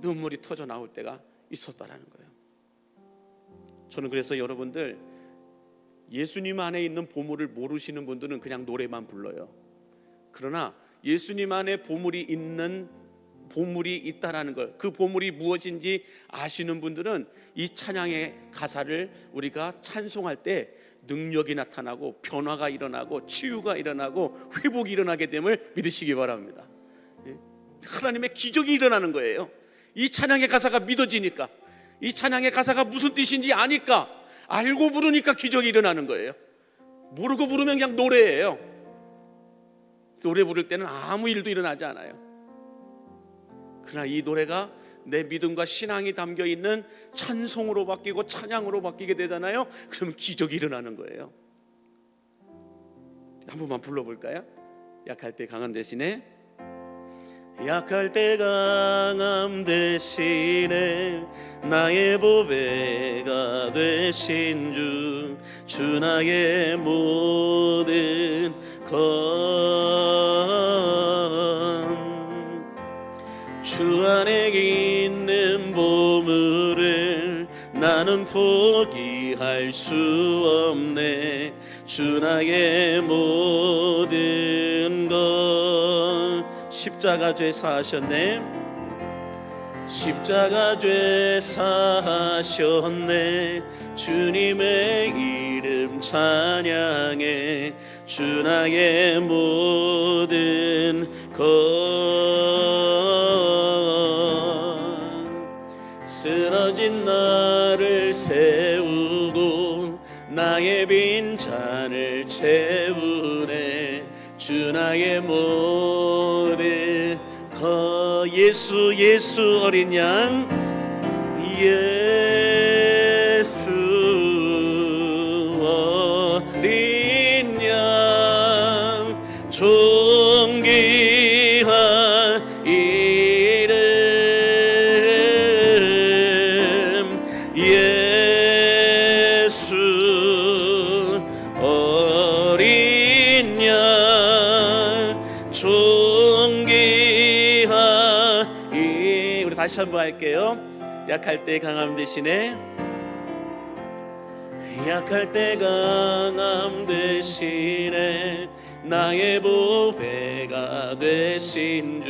눈물이 터져 나올 때가 있었다라는 거예요. 저는 그래서 여러분들, 예수님 안에 있는 보물을 모르시는 분들은 그냥 노래만 불러요. 그러나 예수님 안에 보물이 있다라는 걸, 그 보물이 무엇인지 아시는 분들은 이 찬양의 가사를 우리가 찬송할 때 능력이 나타나고 변화가 일어나고 치유가 일어나고 회복이 일어나게 됨을 믿으시기 바랍니다. 하나님의 기적이 일어나는 거예요. 이 찬양의 가사가 믿어지니까, 이 찬양의 가사가 무슨 뜻인지 아니까, 알고 부르니까 기적이 일어나는 거예요. 모르고 부르면 그냥 노래예요. 노래 부를 때는 아무 일도 일어나지 않아요. 그러나 이 노래가 내 믿음과 신앙이 담겨있는 찬송으로 바뀌고 찬양으로 바뀌게 되잖아요. 그러면 기적이 일어나는 거예요. 한 번만 불러볼까요? 약할 때 강함 대신에 약할 때 강함 대신에 나의 보배가 되신 주 나의 모든 주 안에 있는 보물을 나는 포기할 수 없네. 주 나의 모든 것 십자가 죄 사하셨네. 십자가 죄 사하셨네. 주님의 이름 찬양해. 주 나의 모든 것 쓰러진 나를 세우고 나의 빈잔을 채우네. 주 나의 모든 것 예수 어린 양 예수 어린 양 존귀한 이름 예수 어린 양 존귀한 우리 다시 한번 할게요. 약할 때 강함 대신에 약할 때 강함 대신에 나의 보배가 되신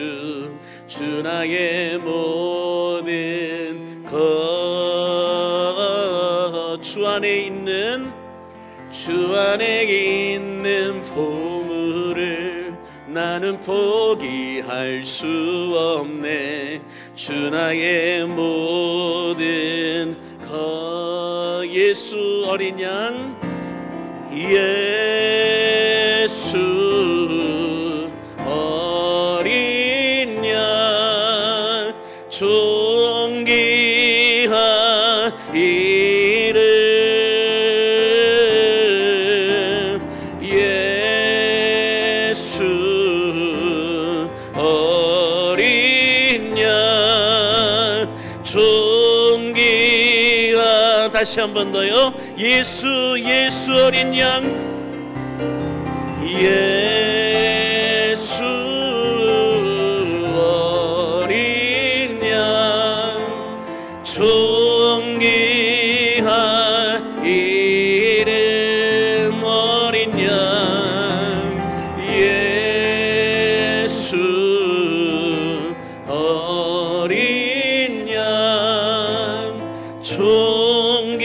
주 나의 모든 것 주 안에 있는 보물을 나는 포기할 수 없네. 주 나의 모든 것 예수 어린 양 예수 어린 양 존귀한 이름 예수 어린 양 존귀한 다시 한 번 더요. 예수 어린 양 예수 어린 양 존귀한 이름 어린 양 예수 어린 양 존귀한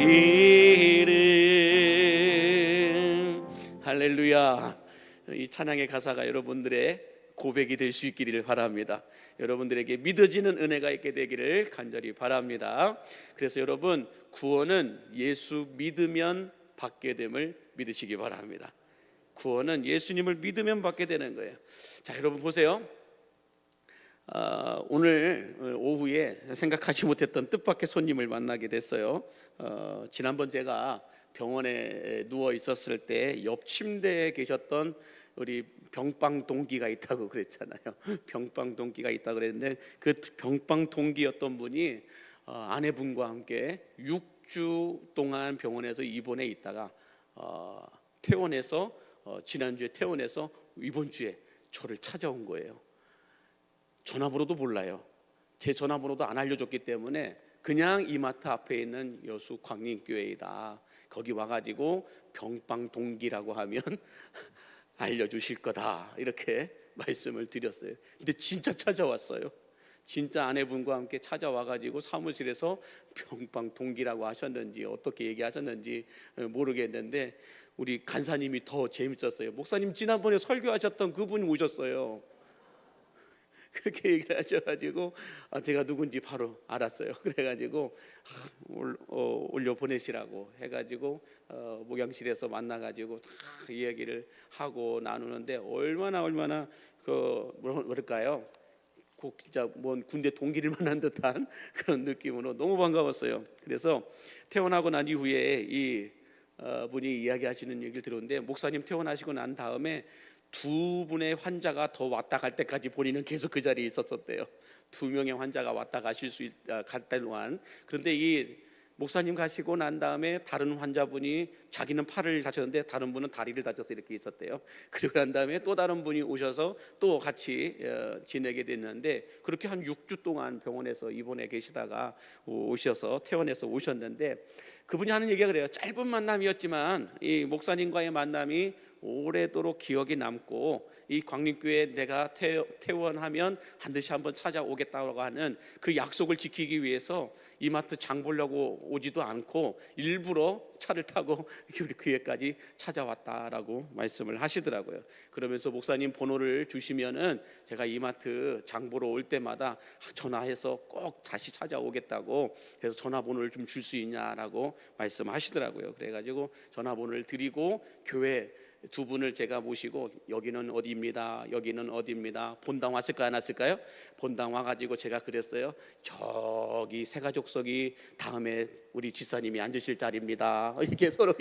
이름 할렐루야. 이 찬양의 가사가 여러분들의 고백이 될 수 있기를 바랍니다. 여러분들에게 믿어지는 은혜가 있게 되기를 간절히 바랍니다. 그래서 여러분 구원은 예수 믿으면 받게 됨을 믿으시기 바랍니다. 구원은 예수님을 믿으면 받게 되는 거예요. 자, 여러분 보세요. 오늘 오후에 생각하지 못했던 뜻밖의 손님을 만나게 됐어요. 지난번 제가 병원에 누워 있었을 때 옆 침대에 계셨던 우리 병빵 동기가 있다고 그랬잖아요. 병빵 동기가 있다고 그랬는데 그 병빵 동기였던 분이 아내분과 함께 6주 동안 병원에서 입원해 있다가 퇴원해서 지난주에 퇴원해서 이번 주에 저를 찾아온 거예요. 전화번호도 몰라요. 제 전화번호도 안 알려줬기 때문에 그냥 이마트 앞에 있는 여수 광림교회이다. 거기 와가지고 병빵 동기라고 하면 알려주실 거다. 이렇게 말씀을 드렸어요. 근데 진짜 찾아왔어요. 진짜 아내분과 함께 찾아와가지고 사무실에서 병빵 동기라고 하셨는지 어떻게 얘기하셨는지 모르겠는데 우리 간사님이 더 재밌었어요. 목사님 지난번에 설교하셨던 그분이 오셨어요. 그렇게 얘기를 하셔가지고 제가 누군지 바로 알았어요. 그래가지고 올려 보내시라고 해가지고 목양실에서 만나가지고 다 이야기를 하고 나누는데 얼마나 뭐랄까요? 꼭 진짜 뭔 군대 동기를 만난 듯한 그런 느낌으로 너무 반가웠어요. 그래서 퇴원하고 난 이후에 이 분이 이야기하시는 얘기를 들었는데, 목사님 퇴원하시고 난 다음에 두 분의 환자가 더 왔다 갈 때까지 본인은 계속 그 자리에 있었었대요. 두 명의 환자가 왔다 가실 수 갈 동안. 그런데 이 목사님 가시고 난 다음에 다른 환자분이 자기는 팔을 다쳤는데 다른 분은 다리를 다쳐서 이렇게 있었대요. 그리고 난 다음에 또 다른 분이 오셔서 또 같이 지내게 됐는데, 그렇게 한 6주 동안 병원에서 입원해 계시다가 오셔서 퇴원해서 오셨는데, 그분이 하는 얘기가 그래요. 짧은 만남이었지만 이 목사님과의 만남이 오래도록 기억이 남고, 이 광림교회 내가 퇴원하면 반드시 한번 찾아오겠다고 하는 그 약속을 지키기 위해서 이마트 장 보려고 오지도 않고 일부러 차를 타고 우리 교회까지 찾아왔다라고 말씀을 하시더라고요. 그러면서 목사님 번호를 주시면은 제가 이마트 장 보러 올 때마다 전화해서 꼭 다시 찾아오겠다고, 그래서 전화번호를 좀 줄 수 있냐라고 말씀하시더라고요. 그래가지고 전화번호를 드리고 교회 두 분을 제가 모시고, 여기는 어디입니다, 여기는 어디입니다. 본당 왔을까요, 안 왔을까요? 본당 와가지고 제가 그랬어요. 저기 새가족석이 다음에 우리 지사님이 앉으실 자리입니다. 이렇게 서로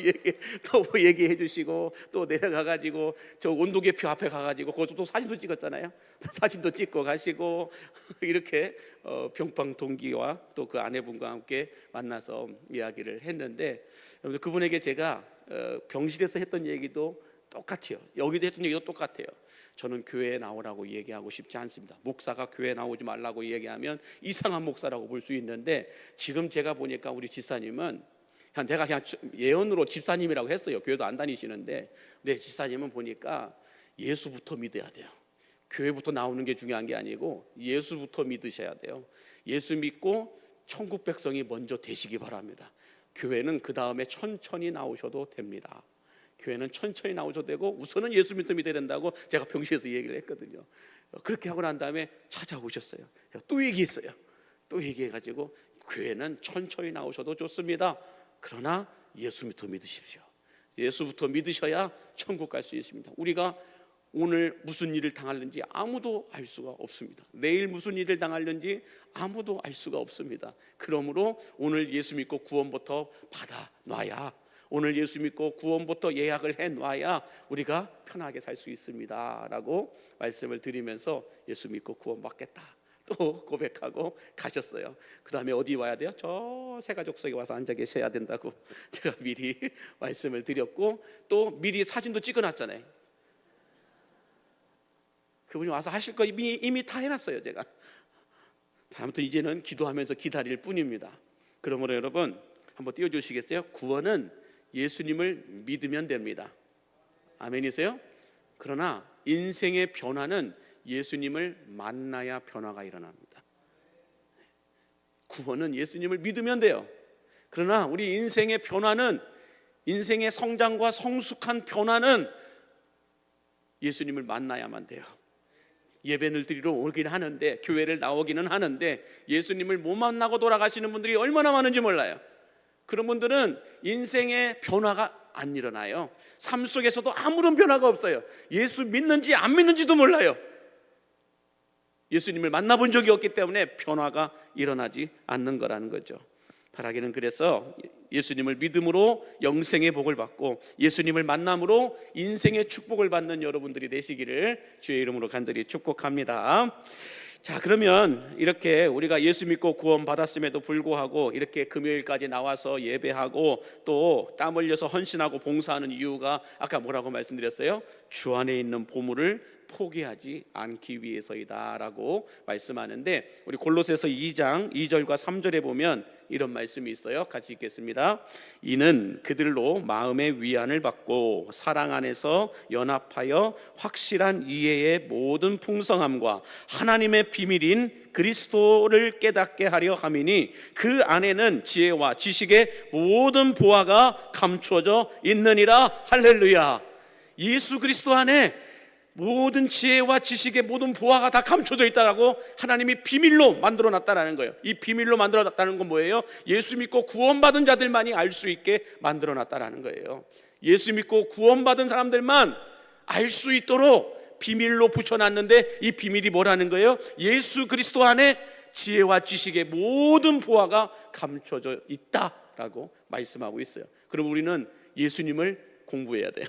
얘기해 주시고, 또 내려가가지고 저 온도계표 앞에 가가지고 그것도 또 사진도 찍었잖아요. 사진도 찍고 가시고, 이렇게 병방 동기와 또 그 아내분과 함께 만나서 이야기를 했는데, 그분에게 제가 병실에서 했던 얘기도 똑같아요. 여기도 했던 얘기도 똑같아요. 저는 교회에 나오라고 얘기하고 싶지 않습니다. 목사가 교회에 나오지 말라고 얘기하면 이상한 목사라고 볼 수 있는데, 지금 제가 보니까 우리 집사님은 내가 그냥 예언으로 집사님이라고 했어요. 교회도 안 다니시는데, 내 집사님은 보니까 예수부터 믿어야 돼요. 교회부터 나오는 게 중요한 게 아니고 예수부터 믿으셔야 돼요. 예수 믿고 천국 백성이 먼저 되시기 바랍니다. 교회는 그 다음에 천천히 나오셔도 됩니다. 교회는 천천히 나오셔도 되고, 우선은 예수 믿어야 된다고 제가 병실에서 얘기를 했거든요. 그렇게 하고 난 다음에 찾아오셨어요. 또 얘기했어요. 또 얘기해가지고, 교회는 천천히 나오셔도 좋습니다. 그러나 예수부터 믿으십시오. 예수부터 믿으셔야 천국 갈 수 있습니다. 우리가 오늘 무슨 일을 당하는지 아무도 알 수가 없습니다. 내일 무슨 일을 당하는지 아무도 알 수가 없습니다. 그러므로 오늘 예수 믿고 구원부터 받아 놔야, 오늘 예수 믿고 구원부터 예약을 해 놔야 우리가 편하게 살 수 있습니다 라고 말씀을 드리면서, 예수 믿고 구원 받겠다 또 고백하고 가셨어요. 그 다음에 어디 와야 돼요? 저 새가족석에 와서 앉아 계셔야 된다고 제가 미리 말씀을 드렸고, 또 미리 사진도 찍어놨잖아요. 그분이 와서 하실 거 이미 다 해놨어요. 제가. 자, 아무튼 이제는 기도하면서 기다릴 뿐입니다. 그러므로 여러분 한번 띄워주시겠어요? 구원은 예수님을 믿으면 됩니다. 아멘이세요? 그러나 인생의 변화는 예수님을 만나야 변화가 일어납니다. 구원은 예수님을 믿으면 돼요. 그러나 우리 인생의 변화는, 인생의 성장과 성숙한 변화는 예수님을 만나야만 돼요. 예배를 드리러 오긴 하는데, 교회를 나오기는 하는데, 예수님을 못 만나고 돌아가시는 분들이 얼마나 많은지 몰라요. 그런 분들은 인생의 변화가 안 일어나요. 삶 속에서도 아무런 변화가 없어요. 예수 믿는지 안 믿는지도 몰라요. 예수님을 만나본 적이 없기 때문에 변화가 일어나지 않는 거라는 거죠. 바라기는 그래서 예수님을 믿음으로 영생의 복을 받고, 예수님을 만남으로 인생의 축복을 받는 여러분들이 되시기를 주의 이름으로 간절히 축복합니다. 자, 그러면 이렇게 우리가 예수 믿고 구원 받았음에도 불구하고 이렇게 금요일까지 나와서 예배하고 또 땀 흘려서 헌신하고 봉사하는 이유가 아까 뭐라고 말씀드렸어요? 주 안에 있는 보물을 포기하지 않기 위해서이다라고 말씀하는데, 우리 골로새서 2장 2절과 3절에 보면 이런 말씀이 있어요. 같이 읽겠습니다. 이는 그들로 마음의 위안을 받고 사랑 안에서 연합하여 확실한 이해의 모든 풍성함과 하나님의 비밀인 그리스도를 깨닫게 하려 함이니, 그 안에는 지혜와 지식의 모든 보화가 감추어져 있느니라. 할렐루야. 예수 그리스도 안에 모든 지혜와 지식의 모든 보화가 다 감춰져 있다라고 하나님이 비밀로 만들어 놨다라는 거예요. 이 비밀로 만들어 놨다는 건 뭐예요? 예수 믿고 구원받은 자들만이 알 수 있게 만들어 놨다라는 거예요. 예수 믿고 구원받은 사람들만 알 수 있도록 비밀로 붙여놨는데, 이 비밀이 뭐라는 거예요? 예수 그리스도 안에 지혜와 지식의 모든 보화가 감춰져 있다라고 말씀하고 있어요. 그럼 우리는 예수님을 공부해야 돼요.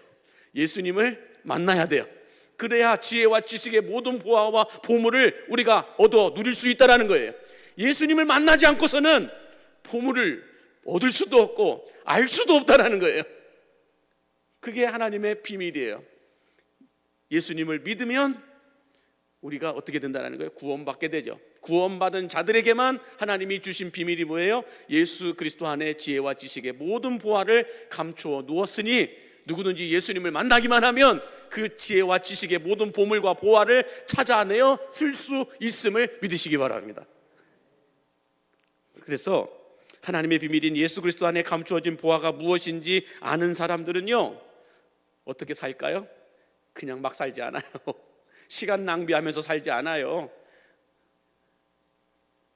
예수님을 만나야 돼요. 그래야 지혜와 지식의 모든 보화와 보물을 우리가 얻어 누릴 수 있다는 거예요. 예수님을 만나지 않고서는 보물을 얻을 수도 없고 알 수도 없다는 거예요. 그게 하나님의 비밀이에요. 예수님을 믿으면 우리가 어떻게 된다는 거예요? 구원받게 되죠. 구원받은 자들에게만 하나님이 주신 비밀이 뭐예요? 예수 그리스도 안에 지혜와 지식의 모든 보화를 감추어 누웠으니 누구든지 예수님을 만나기만 하면 그 지혜와 지식의 모든 보물과 보화를 찾아내어 쓸 수 있음을 믿으시기 바랍니다. 그래서 하나님의 비밀인 예수 그리스도 안에 감추어진 보화가 무엇인지 아는 사람들은요, 어떻게 살까요? 그냥 막 살지 않아요. 시간 낭비하면서 살지 않아요.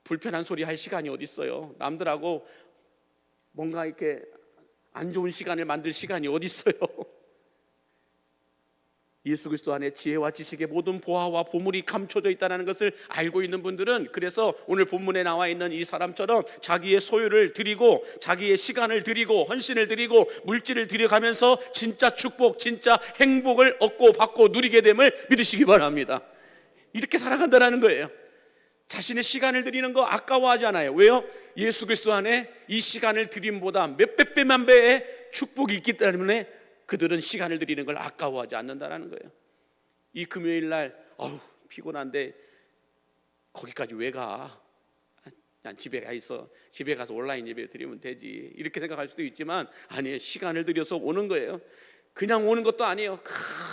불편한 소리 할 시간이 어디 있어요? 남들하고 뭔가 이렇게 안 좋은 시간을 만들 시간이 어디 있어요? 예수 그리스도 안에 지혜와 지식의 모든 보화와 보물이 감춰져 있다는 것을 알고 있는 분들은, 그래서 오늘 본문에 나와 있는 이 사람처럼 자기의 소유를 드리고 자기의 시간을 드리고 헌신을 드리고 물질을 드려가면서 진짜 축복, 진짜 행복을 얻고 받고 누리게 됨을 믿으시기 바랍니다. 이렇게 살아간다는 거예요. 자신의 시간을 드리는 거 아까워하지 않아요. 왜요? 예수 그리스도 안에 이 시간을 드림보다 몇백 배만 배의 축복이 있기 때문에 그들은 시간을 드리는 걸 아까워하지 않는다는 거예요. 이 금요일 날 피곤한데 거기까지 왜 가? 난 집에 가 있어. 집에 가서 온라인 예배 드리면 되지. 이렇게 생각할 수도 있지만 아니에요. 시간을 들여서 오는 거예요. 그냥 오는 것도 아니에요.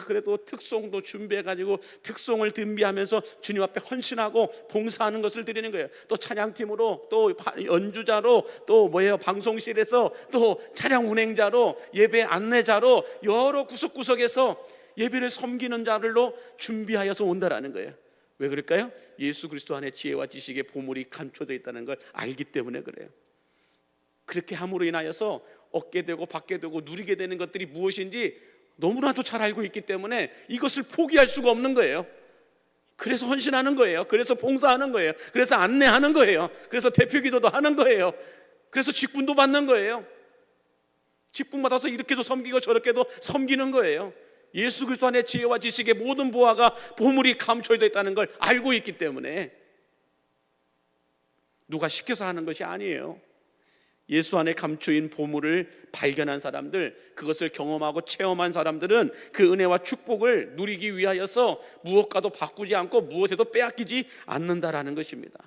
그래도 특송도 준비해가지고 특송을 준비하면서 주님 앞에 헌신하고 봉사하는 것을 드리는 거예요. 또 찬양팀으로, 또 연주자로, 또 방송실에서 또 차량 운행자로, 예배 안내자로 여러 구석구석에서 예배를 섬기는 자들로 준비하여서 온다라는 거예요. 왜 그럴까요? 예수 그리스도 안에 지혜와 지식의 보물이 감춰져 있다는 걸 알기 때문에 그래요. 그렇게 함으로 인하여서 얻게 되고 받게 되고 누리게 되는 것들이 무엇인지 너무나도 잘 알고 있기 때문에 이것을 포기할 수가 없는 거예요. 그래서 헌신하는 거예요. 그래서 봉사하는 거예요. 그래서 안내하는 거예요. 그래서 대표기도도 하는 거예요. 그래서 직분도 받는 거예요. 직분 받아서 이렇게도 섬기고 저렇게도 섬기는 거예요. 예수 그리스도 안에 지혜와 지식의 모든 보화가 보물이 감춰져 있다는 걸 알고 있기 때문에 누가 시켜서 하는 것이 아니에요. 예수 안에 감추인 보물을 발견한 사람들, 그것을 경험하고 체험한 사람들은 그 은혜와 축복을 누리기 위하여서 무엇과도 바꾸지 않고 무엇에도 빼앗기지 않는다라는 것입니다.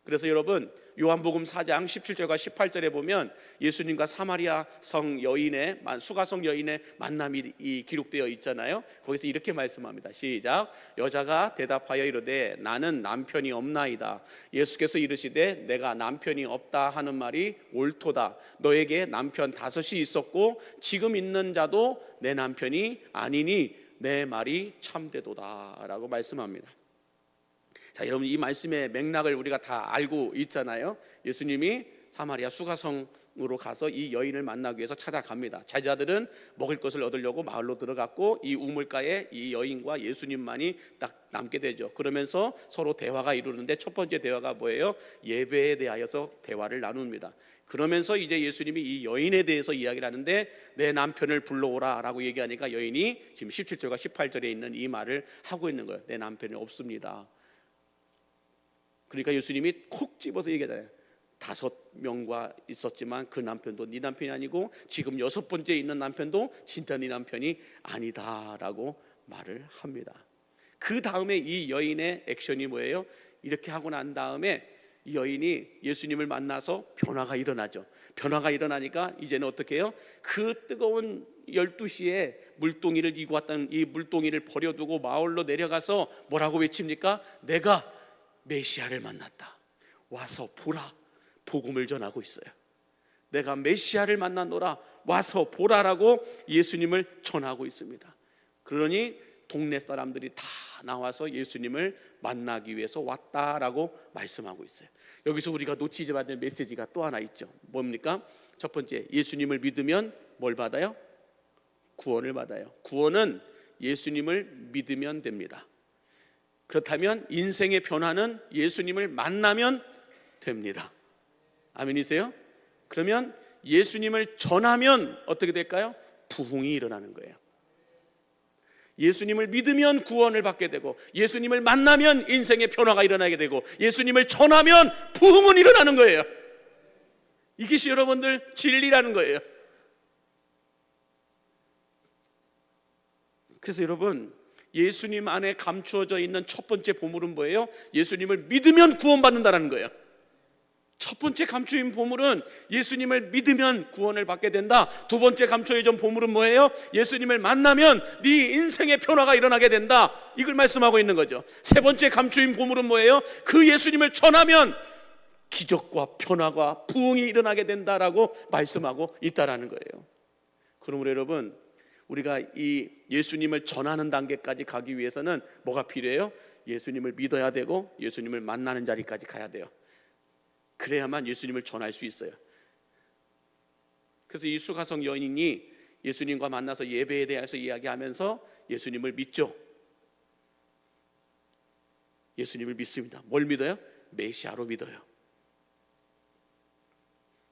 그래서 여러분, 요한복음 4장 17절과 18절에 보면 예수님과 사마리아 성 여인의, 수가성 여인의 만남이 기록되어 있잖아요. 거기서 이렇게 말씀합니다. 시작. 여자가 대답하여 이르되 나는 남편이 없나이다. 예수께서 이르시되 내가 남편이 없다 하는 말이 옳도다. 너에게 남편 5이 있었고 지금 있는 자도 내 남편이 아니니 내 말이 참되도다 라고 말씀합니다. 자, 여러분, 이 말씀의 맥락을 우리가 다 알고 있잖아요. 예수님이 사마리아 수가성으로 가서 이 여인을 만나기 위해서 찾아갑니다. 제자들은 먹을 것을 얻으려고 마을로 들어갔고 이 우물가에 이 여인과 예수님만이 딱 남게 되죠. 그러면서 서로 대화가 이루는데 첫 번째 대화가 뭐예요? 예배에 대하여서 대화를 나눕니다. 그러면서 이제 예수님이 이 여인에 대해서 이야기를 하는데 내 남편을 불러오라 라고 얘기하니까 여인이 지금 17절과 18절에 있는 이 말을 하고 있는 거예요. 내 남편이 없습니다. 그러니까 예수님이 콕 집어서 얘기하잖아요. 5명과 있었지만 그 남편도 네 남편이 아니고 지금 6번째 있는 남편도 진짜 네 남편이 아니다라고 말을 합니다. 그 다음에 이 여인의 액션이 뭐예요? 이렇게 하고 난 다음에 이 여인이 예수님을 만나서 변화가 일어나죠. 변화가 일어나니까 이제는 어떻게 해요? 그 뜨거운 12시에 물동이를 이고 왔던 이 물동이를 버려두고 마을로 내려가서 뭐라고 외칩니까? 내가 메시아를 만났다. 와서 보라. 복음을 전하고 있어요. 내가 메시아를 만났노라. 와서 보라라고 예수님을 전하고 있습니다. 그러니 동네 사람들이 다 나와서 예수님을 만나기 위해서 왔다라고 말씀하고 있어요. 여기서 우리가 놓치지 않을 메시지가 또 하나 있죠. 뭡니까? 첫 번째, 예수님을 믿으면 뭘 받아요? 구원을 받아요. 구원은 예수님을 믿으면 됩니다. 그렇다면 인생의 변화는 예수님을 만나면 됩니다. 아멘이세요? 그러면 예수님을 전하면 어떻게 될까요? 부흥이 일어나는 거예요. 예수님을 믿으면 구원을 받게 되고, 예수님을 만나면 인생의 변화가 일어나게 되고, 예수님을 전하면 부흥은 일어나는 거예요. 이것이 여러분들 진리라는 거예요. 그래서 여러분, 예수님 안에 감추어져 있는 첫 번째 보물은 뭐예요? 예수님을 믿으면 구원받는다는 거예요. 첫 번째 감추인 보물은 예수님을 믿으면 구원을 받게 된다. 두 번째 감추어진 보물은 뭐예요? 예수님을 만나면 네 인생의 변화가 일어나게 된다. 이걸 말씀하고 있는 거죠. 세 번째 감추인 보물은 뭐예요? 그 예수님을 전하면 기적과 변화가 부흥이 일어나게 된다라고 말씀하고 있다라는 거예요. 그러므로 여러분, 우리가 이 예수님을 전하는 단계까지 가기 위해서는 뭐가 필요해요? 예수님을 믿어야 되고 예수님을 만나는 자리까지 가야 돼요. 그래야만 예수님을 전할 수 있어요. 그래서 이 수가성 여인이 예수님과 만나서 예배에 대해서 이야기하면서 예수님을 믿죠. 예수님을 믿습니다. 뭘 믿어요? 메시아로 믿어요.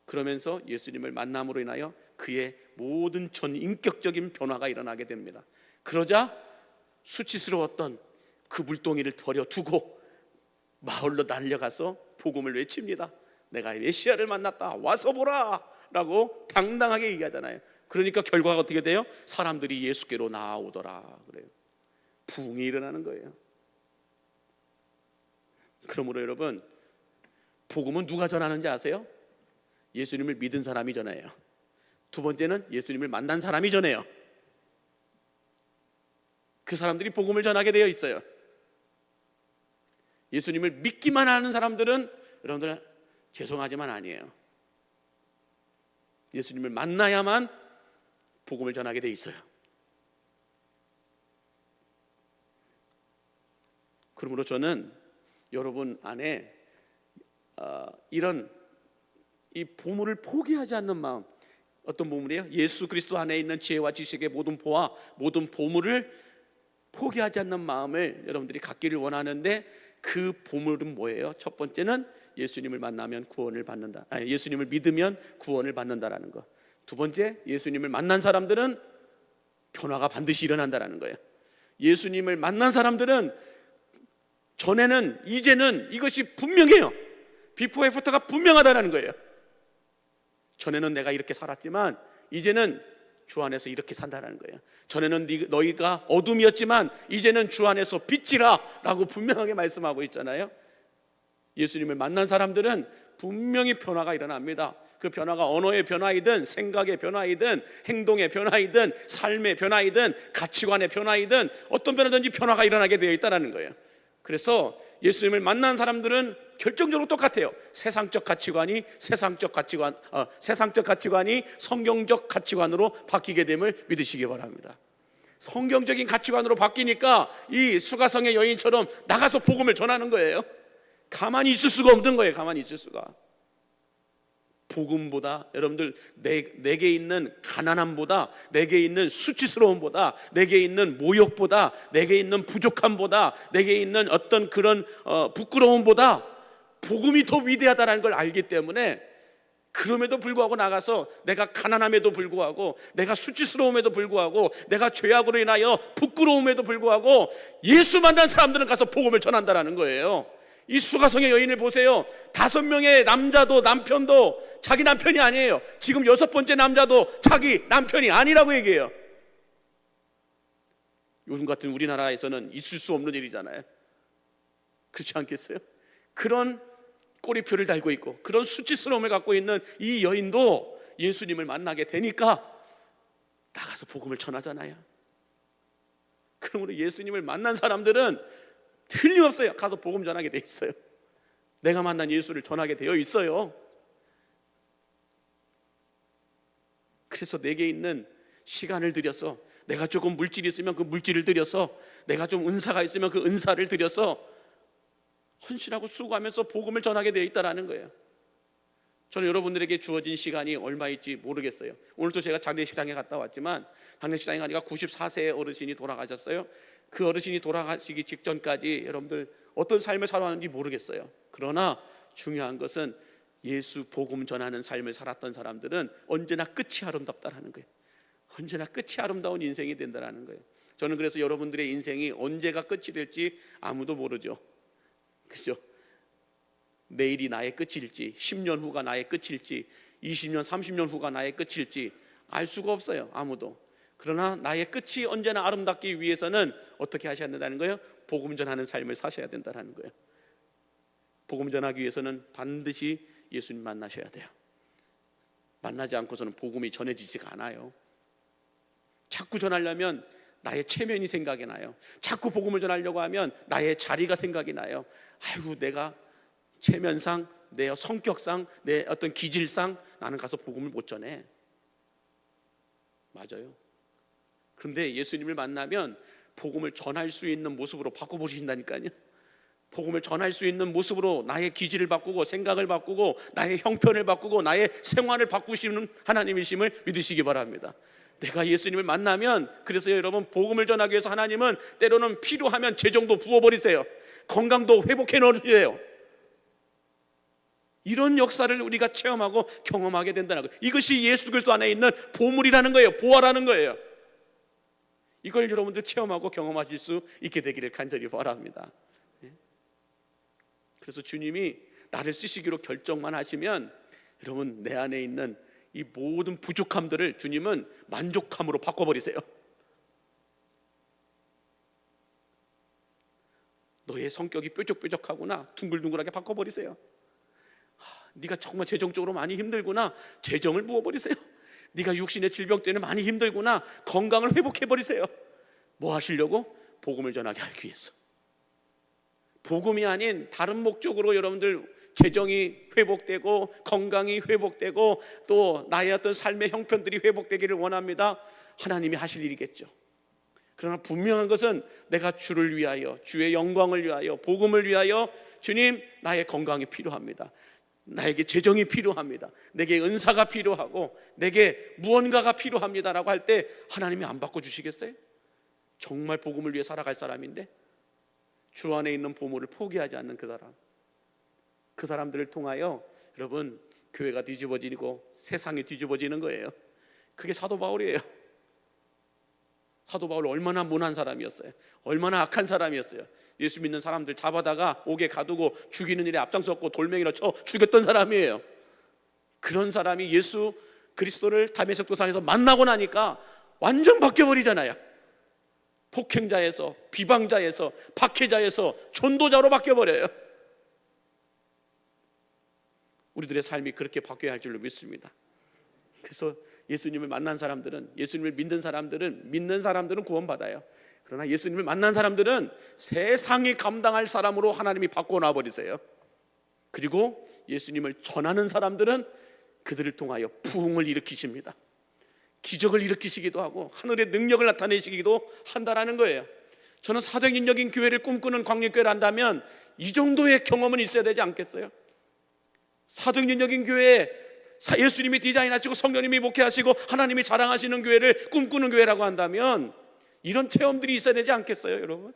그러면서 예수님을 만남으로 인하여 그의 모든 전인격적인 변화가 일어나게 됩니다. 그러자 수치스러웠던 그 물동이를 버려두고 마을로 달려가서 복음을 외칩니다. 내가 메시아를 만났다, 와서 보라 라고 당당하게 얘기하잖아요. 그러니까 결과가 어떻게 돼요? 사람들이 예수께로 나아오더라 그래요. 부흥이 일어나는 거예요. 그러므로 여러분, 복음은 누가 전하는지 아세요? 예수님을 믿은 사람이 전해요. 두 번째는 예수님을 만난 사람이 전해요. 그 사람들이 복음을 전하게 되어 있어요. 예수님을 믿기만 하는 사람들은 여러분들 죄송하지만 아니에요. 예수님을 만나야만 복음을 전하게 되어 있어요. 그러므로 저는 여러분 안에 이런 이 보물을 포기하지 않는 마음, 어떤 보물이에요? 예수 그리스도 안에 있는 지혜와 지식의 모든 보화, 모든 보물을 포기하지 않는 마음을 여러분들이 갖기를 원하는데, 그 보물은 뭐예요? 첫 번째는 예수님을 만나면 구원을 받는다. 예수님을 믿으면 구원을 받는다라는 거. 두 번째, 예수님을 만난 사람들은 변화가 반드시 일어난다라는 거예요. 예수님을 만난 사람들은 전에는, 이제는 이것이 분명해요. 비포 애프터가 분명하다는 거예요. 전에는 내가 이렇게 살았지만 이제는 주 안에서 이렇게 산다는 거예요. 전에는 너희가 어둠이었지만 이제는 주 안에서 빛이라 라고 분명하게 말씀하고 있잖아요. 예수님을 만난 사람들은 분명히 변화가 일어납니다. 그 변화가 언어의 변화이든 생각의 변화이든 행동의 변화이든 삶의 변화이든 가치관의 변화이든 어떤 변화든지 변화가 일어나게 되어 있다는 거예요. 그래서 예수님을 만난 사람들은 결정적으로 똑같아요. 세상적 가치관이 성경적 가치관으로 바뀌게 됨을 믿으시기 바랍니다. 성경적인 가치관으로 바뀌니까 이 수가성의 여인처럼 나가서 복음을 전하는 거예요. 가만히 있을 수가 없는 거예요. 가만히 있을 수가. 복음보다 여러분들 내게 있는 가난함보다, 내게 있는 수치스러움보다, 내게 있는 모욕보다, 내게 있는 부족함보다, 내게 있는 어떤 그런 부끄러움보다 복음이 더 위대하다는 걸 알기 때문에, 그럼에도 불구하고 나가서 내가 가난함에도 불구하고, 내가 수치스러움에도 불구하고, 내가 죄악으로 인하여 부끄러움에도 불구하고 예수 만난 사람들은 가서 복음을 전한다는 거예요. 이 수가성의 여인을 보세요. 5명의 남자도 남편도 자기 남편이 아니에요. 지금 6번째 남자도 자기 남편이 아니라고 얘기해요. 요즘 같은 우리나라에서는 있을 수 없는 일이잖아요. 그렇지 않겠어요? 그런 꼬리표를 달고 있고 그런 수치스러움을 갖고 있는 이 여인도 예수님을 만나게 되니까 나가서 복음을 전하잖아요. 그러므로 예수님을 만난 사람들은 틀림없어요. 가서 복음 전하게 돼 있어요. 내가 만난 예수를 전하게 되어 있어요. 그래서 내게 있는 시간을 들여서, 내가 조금 물질이 있으면 그 물질을 들여서, 내가 좀 은사가 있으면 그 은사를 들여서 헌신하고 수고하면서 복음을 전하게 되어 있다는 거예요. 저는 여러분들에게 주어진 시간이 얼마일지 모르겠어요. 오늘도 제가 장례식장에 갔다 왔지만, 장례식장에 가니까 94세의 어르신이 돌아가셨어요. 그 어르신이 돌아가시기 직전까지 여러분들 어떤 삶을 살아왔는지 모르겠어요. 그러나 중요한 것은 예수 복음 전하는 삶을 살았던 사람들은 언제나 끝이 아름답다라는 거예요. 언제나 끝이 아름다운 인생이 된다는 거예요. 저는 그래서 여러분들의 인생이 언제가 끝이 될지 아무도 모르죠. 그죠? 내일이 나의 끝일지, 10년 후가 나의 끝일지, 20년, 30년 후가 나의 끝일지 알 수가 없어요, 아무도. 그러나 나의 끝이 언제나 아름답기 위해서는 어떻게 하셔야 된다는 거예요? 복음 전하는 삶을 사셔야 된다는 거예요. 복음 전하기 위해서는 반드시 예수님 만나셔야 돼요. 만나지 않고서는 복음이 전해지지가 않아요. 자꾸 전하려면 나의 체면이 생각이 나요. 자꾸 복음을 전하려고 하면 나의 자리가 생각이 나요. 아이고, 내가 체면상, 내 성격상, 내 어떤 기질상 나는 가서 복음을 못 전해. 맞아요. 그런데 예수님을 만나면 복음을 전할 수 있는 모습으로 바꿔버리신다니까요. 복음을 전할 수 있는 모습으로 나의 기질을 바꾸고 생각을 바꾸고 나의 형편을 바꾸고 나의 생활을 바꾸시는 하나님이심을 믿으시기 바랍니다. 내가 예수님을 만나면, 그래서 여러분, 복음을 전하기 위해서 하나님은 때로는 필요하면 재정도 부어버리세요. 건강도 회복해 놓으세요. 이런 역사를 우리가 체험하고 경험하게 된다는 거예요. 이것이 예수 그리스도 안에 있는 보물이라는 거예요. 보화라는 거예요. 이걸 여러분들 체험하고 경험하실 수 있게 되기를 간절히 바랍니다. 그래서 주님이 나를 쓰시기로 결정만 하시면 여러분, 내 안에 있는 이 모든 부족함들을 주님은 만족함으로 바꿔버리세요. 너의 성격이 뾰족뾰족하구나, 둥글둥글하게 바꿔버리세요. 네가 정말 재정적으로 많이 힘들구나, 재정을 부어버리세요. 네가 육신의 질병 때문에 많이 힘들구나, 건강을 회복해버리세요. 뭐 하시려고? 복음을 전하게 하기 위해서. 복음이 아닌 다른 목적으로 여러분들 재정이 회복되고 건강이 회복되고 또 나의 어떤 삶의 형편들이 회복되기를 원합니다. 하나님이 하실 일이겠죠. 그러나 분명한 것은 내가 주를 위하여, 주의 영광을 위하여, 복음을 위하여, 주님, 나의 건강이 필요합니다. 나에게 재정이 필요합니다. 내게 은사가 필요하고 내게 무언가가 필요합니다라고 할 때 하나님이 안 바꿔주시겠어요? 정말 복음을 위해 살아갈 사람인데 주 안에 있는 보물을 포기하지 않는 그 사람들을 통하여 여러분, 교회가 뒤집어지고 세상이 뒤집어지는 거예요. 그게 사도 바울이에요. 사도 바울 얼마나 못난 사람이었어요. 얼마나 악한 사람이었어요. 예수 믿는 사람들 잡아다가 옥에 가두고 죽이는 일에 앞장섰고 돌멩이로 쳐 죽였던 사람이에요. 그런 사람이 예수 그리스도를 다메섹 도상에서 만나고 나니까 완전 바뀌어버리잖아요. 폭행자에서, 비방자에서, 박해자에서 전도자로 바뀌어버려요. 우리들의 삶이 그렇게 바뀌어야 할 줄로 믿습니다. 그래서 예수님을 만난 사람들은, 예수님을 믿는 사람들은 구원받아요. 그러나 예수님을 만난 사람들은 세상이 감당할 사람으로 하나님이 바꿔놔 버리세요. 그리고 예수님을 전하는 사람들은 그들을 통하여 부흥을 일으키십니다. 기적을 일으키시기도 하고 하늘의 능력을 나타내시기도 한다라는 거예요. 저는 사도행전적인 교회를 꿈꾸는 광역교회를 한다면 이 정도의 경험은 있어야 되지 않겠어요? 사도행전적인 교회에 예수님이 디자인하시고 성령님이 목회하시고 하나님이 자랑하시는 교회를 꿈꾸는 교회라고 한다면 이런 체험들이 있어야 되지 않겠어요, 여러분?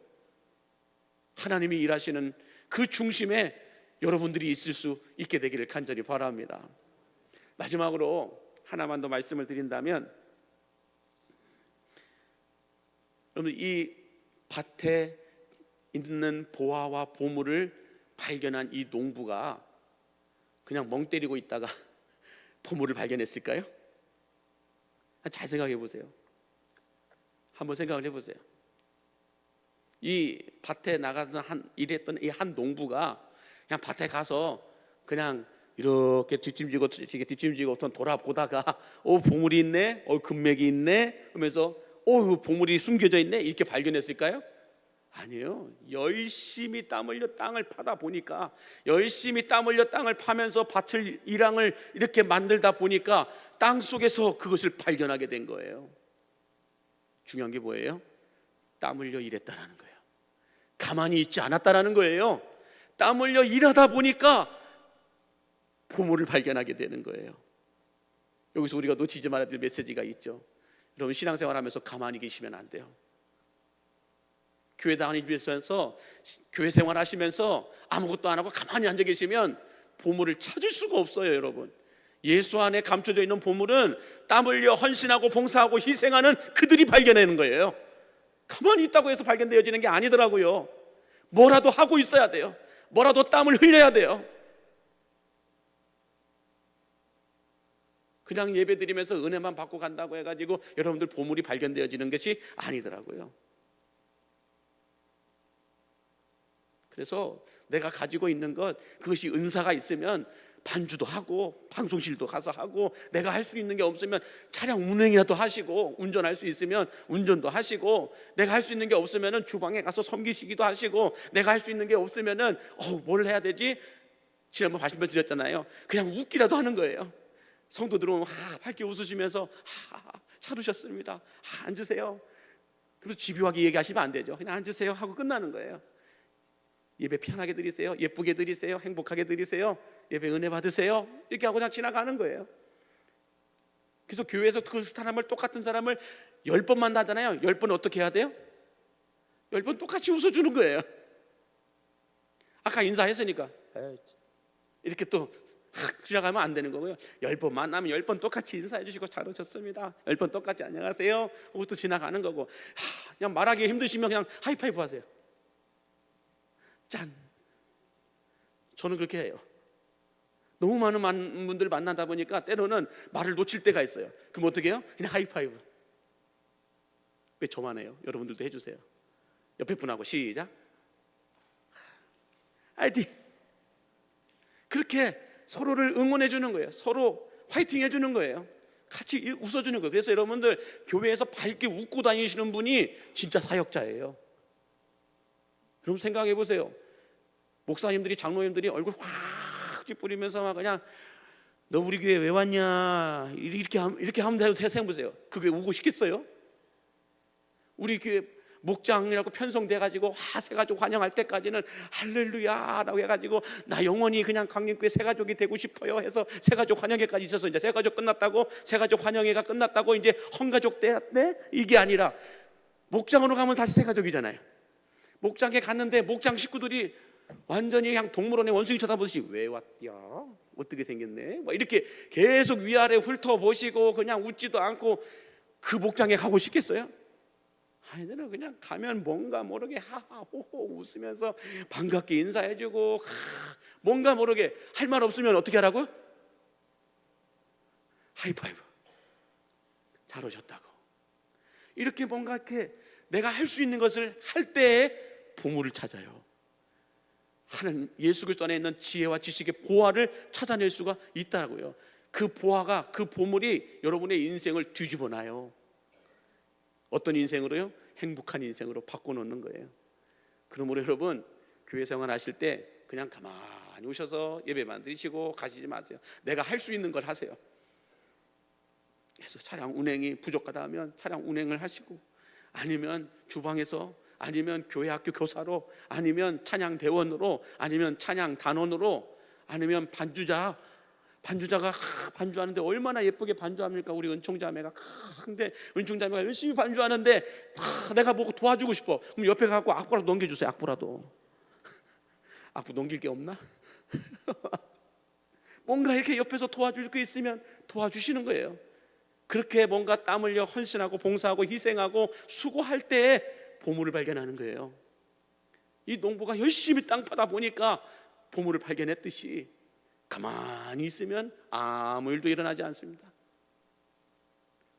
하나님이 일하시는 그 중심에 여러분들이 있을 수 있게 되기를 간절히 바랍니다. 마지막으로 하나만 더 말씀을 드린다면, 여러분, 이 밭에 있는 보화와 보물을 발견한 이 농부가 그냥 멍 때리고 있다가 보물을 발견했을까요? 잘 생각해 보세요. 한번 생각을 해보세요. 이 밭에 나가서 일했던 이 한 농부가 그냥 밭에 가서 그냥 이렇게 뒷짐지고 돌아보다가 보물이 있네, 금맥이 있네 하면서 보물이 숨겨져 있네 이렇게 발견했을까요? 아니에요. 열심히 땀 흘려 땅을 파다 보니까, 열심히 땀 흘려 땅을 파면서 밭을 일항을 이렇게 만들다 보니까 땅 속에서 그것을 발견하게 된 거예요. 중요한 게 뭐예요? 땀 흘려 일했다라는 거예요. 가만히 있지 않았다라는 거예요. 땀 흘려 일하다 보니까 보물을 발견하게 되는 거예요. 여기서 우리가 놓치지 말아야 될 메시지가 있죠. 여러분, 신앙생활하면서 가만히 계시면 안 돼요. 교회 다니면서, 교회 생활하시면서 아무것도 안 하고 가만히 앉아 계시면 보물을 찾을 수가 없어요, 여러분. 예수 안에 감춰져 있는 보물은 땀 흘려 헌신하고 봉사하고 희생하는 그들이 발견하는 거예요. 가만히 있다고 해서 발견되어지는 게 아니더라고요. 뭐라도 하고 있어야 돼요. 뭐라도 땀을 흘려야 돼요. 그냥 예배 드리면서 은혜만 받고 간다고 해가지고 여러분들 보물이 발견되어지는 것이 아니더라고요. 그래서 내가 가지고 있는 것, 그것이 은사가 있으면 반주도 하고 방송실도 가서 하고, 내가 할 수 있는 게 없으면 차량 운행이라도 하시고, 운전할 수 있으면 운전도 하시고, 내가 할 수 있는 게 없으면 주방에 가서 섬기시기도 하시고, 내가 할 수 있는 게 없으면 뭘 해야 되지? 지난번 말씀 드렸잖아요. 그냥 웃기라도 하는 거예요. 성도 들어오면 밝게 웃으시면서 잘 오셨습니다, 앉으세요. 그래서 집요하게 얘기하시면 안 되죠. 그냥 앉으세요 하고 끝나는 거예요. 예배 편하게 드리세요, 예쁘게 드리세요, 행복하게 드리세요, 예배 은혜 받으세요, 이렇게 하고 그냥 지나가는 거예요. 그래서 교회에서 그 사람을, 똑같은 사람을 10번 만나잖아요. 10번 어떻게 해야 돼요? 10번 똑같이 웃어주는 거예요. 아까 인사했으니까 이렇게 또 지나가면 안 되는 거고요. 10번 만나면 10번 똑같이 인사해 주시고 잘 오셨습니다, 10번 똑같이 안녕하세요 하고 또 지나가는 거고, 그냥 말하기 힘드시면 그냥 하이파이브 하세요. 짠. 저는 그렇게 해요. 너무 많은 분들 만나다 보니까 때로는 말을 놓칠 때가 있어요. 그럼 어떻게 해요? 그냥 하이파이브. 왜 저만 해요? 여러분들도 해주세요. 옆에 분하고 시작. 화이팅. 그렇게 서로를 응원해 주는 거예요. 서로 화이팅 해주는 거예요. 같이 웃어주는 거예요. 그래서 여러분들 교회에서 밝게 웃고 다니시는 분이 진짜 사역자예요. 그럼 생각해 보세요. 목사님들이, 장로님들이 얼굴 확 찌푸리면서 막 그냥 너 우리 교회 왜 왔냐 이렇게 하면 돼요. 생각해 보세요. 그 교회 오고 싶겠어요? 우리 교회 목장이라고 편성돼가지고 새가족 환영할 때까지는 할렐루야라고 해가지고 나 영원히 그냥 강림교회 새가족이 되고 싶어요 해서 새가족 환영회까지 있어서 이제 새가족 끝났다고, 새가족 환영회가 끝났다고 이제 헌가족 때 이게 아니라 목장으로 가면 다시 새가족이잖아요. 목장에 갔는데 목장 식구들이 완전히 그냥 동물원에 원숭이 쳐다보듯이 왜 왔냐, 어떻게 생겼네, 막 이렇게 계속 위아래 훑어보시고 그냥 웃지도 않고 그 목장에 가고 싶겠어요? 아니잖아요. 그냥 가면 뭔가 모르게 하하호호 웃으면서 반갑게 인사해주고, 뭔가 모르게 할 말 없으면 어떻게 하라고요? 하이파이브. 잘 오셨다고. 이렇게 뭔가 이렇게 내가 할 수 있는 것을 할 때에 보물을 찾아요. 하나님 예수 그리스도 안에 있는 지혜와 지식의 보화를 찾아낼 수가 있다고요. 그 보화가, 그 보물이 여러분의 인생을 뒤집어 놔요. 어떤 인생으로요? 행복한 인생으로 바꿔놓는 거예요. 그러므로 여러분 교회 생활 하실 때 그냥 가만히 오셔서 예배만 드리시고 가시지 마세요. 내가 할 수 있는 걸 하세요. 그래서 차량 운행이 부족하다 하면 차량 운행을 하시고, 아니면 주방에서, 아니면 교회 학교 교사로, 아니면 찬양 대원으로, 아니면 찬양 단원으로, 아니면 반주자가 반주하는데 얼마나 예쁘게 반주합니까? 우리 은총자매가. 근데 은총자매가 열심히 반주하는데 내가 보고 도와주고 싶어. 그럼 옆에 가고 악보라도 넘겨주세요. 악보 넘길 게 없나? 뭔가 이렇게 옆에서 도와줄 게 있으면 도와주시는 거예요. 그렇게 뭔가 땀 흘려 헌신하고 봉사하고 희생하고 수고할 때에 보물을 발견하는 거예요. 이 농부가 열심히 땅 파다 보니까 보물을 발견했듯이 가만히 있으면 아무 일도 일어나지 않습니다.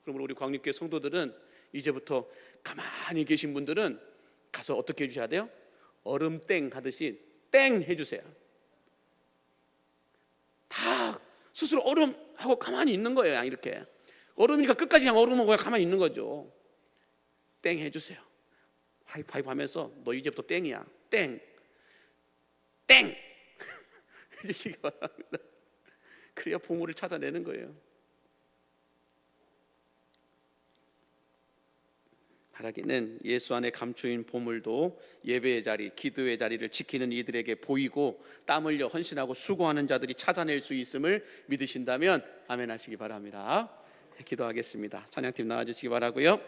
그러므로 우리 광림교회 성도들은 이제부터 가만히 계신 분들은 가서 어떻게 해주셔야 돼요? 얼음땡 하듯이 땡 해주세요. 다 스스로 얼음하고 가만히 있는 거예요. 이렇게 얼음이니까 끝까지 그냥 얼음하고 가만히 있는 거죠. 땡 해주세요. 하이파이브 하면서 너 이제부터 땡이야. 땡 해주시기 바랍니다. 그래야 보물을 찾아내는 거예요. 바라기는 예수 안에 감추인 보물도 예배의 자리, 기도의 자리를 지키는 이들에게 보이고 땀 흘려 헌신하고 수고하는 자들이 찾아낼 수 있음을 믿으신다면 아멘 하시기 바랍니다. 기도하겠습니다. 찬양팀 나와주시기 바라고요.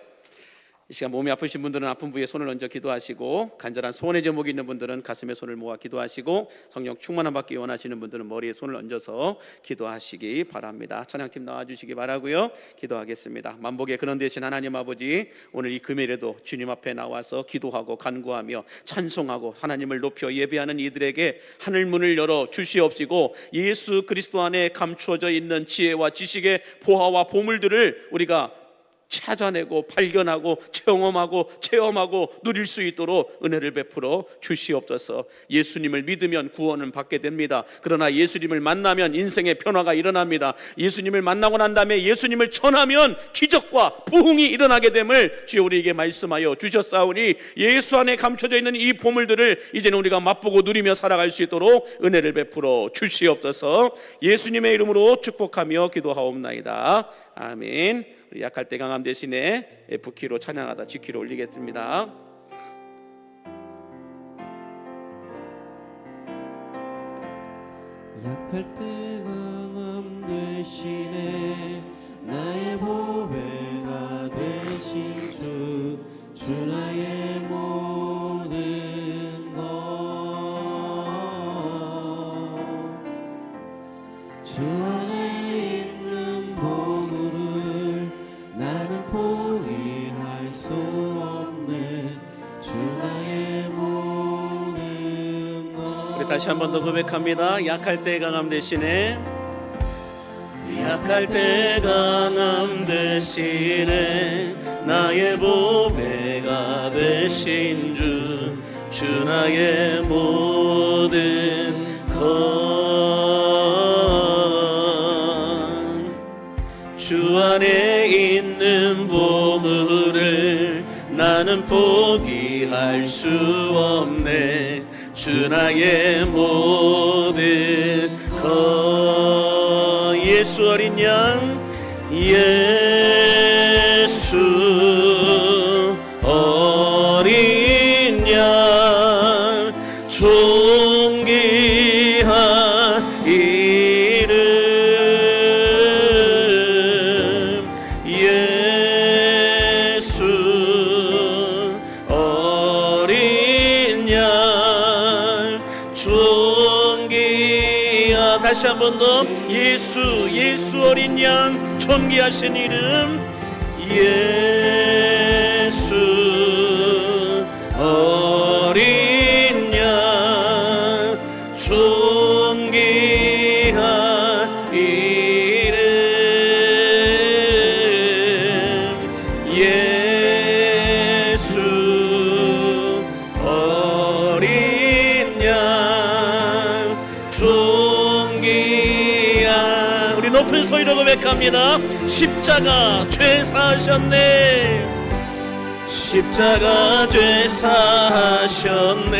이 시간 몸이 아프신 분들은 아픈 부위에 손을 얹어 기도하시고, 간절한 소원의 제목이 있는 분들은 가슴에 손을 모아 기도하시고, 성령 충만함 받기 원하시는 분들은 머리에 손을 얹어서 기도하시기 바랍니다. 찬양팀 나와주시기 바라고요. 기도하겠습니다. 만복의 근원 되신 하나님 아버지, 오늘 이 금요일에도 주님 앞에 나와서 기도하고 간구하며 찬송하고 하나님을 높여 예배하는 이들에게 하늘 문을 열어 주시옵시고, 예수 그리스도 안에 감추어져 있는 지혜와 지식의 보화와 보물들을 우리가 찾아내고 발견하고 체험하고 누릴 수 있도록 은혜를 베풀어 주시옵소서. 예수님을 믿으면 구원은 받게 됩니다. 그러나 예수님을 만나면 인생의 변화가 일어납니다. 예수님을 만나고 난 다음에 예수님을 전하면 기적과 부흥이 일어나게 됨을 주여 우리에게 말씀하여 주셨사오니, 예수 안에 감춰져 있는 이 보물들을 이제는 우리가 맛보고 누리며 살아갈 수 있도록 은혜를 베풀어 주시옵소서. 예수님의 이름으로 축복하며 기도하옵나이다. 아멘. 우리 약할 때 강함 대신에 F키로 찬양하다 G키로 올리겠습니다. 약할 때 강함 대신에 나의 보배가 되신 주 나의 모든 것, 주 안에 있는 보물을 나는 포기할 수 없네. 주 나의 모든 것. 우리 다시 한 번 더 고백합니다. 약할 때 강함 대신에, 약할 때 강함 대신에 나의 보배가 되신 주 나의 모든 것, 주 안에 있는 보물을 나는 포기할 수 없네. 주 나의 모든 것. 예수 어린 양, 예수 어린 양, 존귀한 이름, 예수 어린 양, 존귀한. 다시 한 번 더. 예수 어린 양, 존귀하신 이름, 예수 어린 양, 존귀한 이름, 예수 어린 양, 존귀한. 우리 높은 소리로 고백합니다. 십자가 죄 사하셨네. 십자가 죄 사하셨네.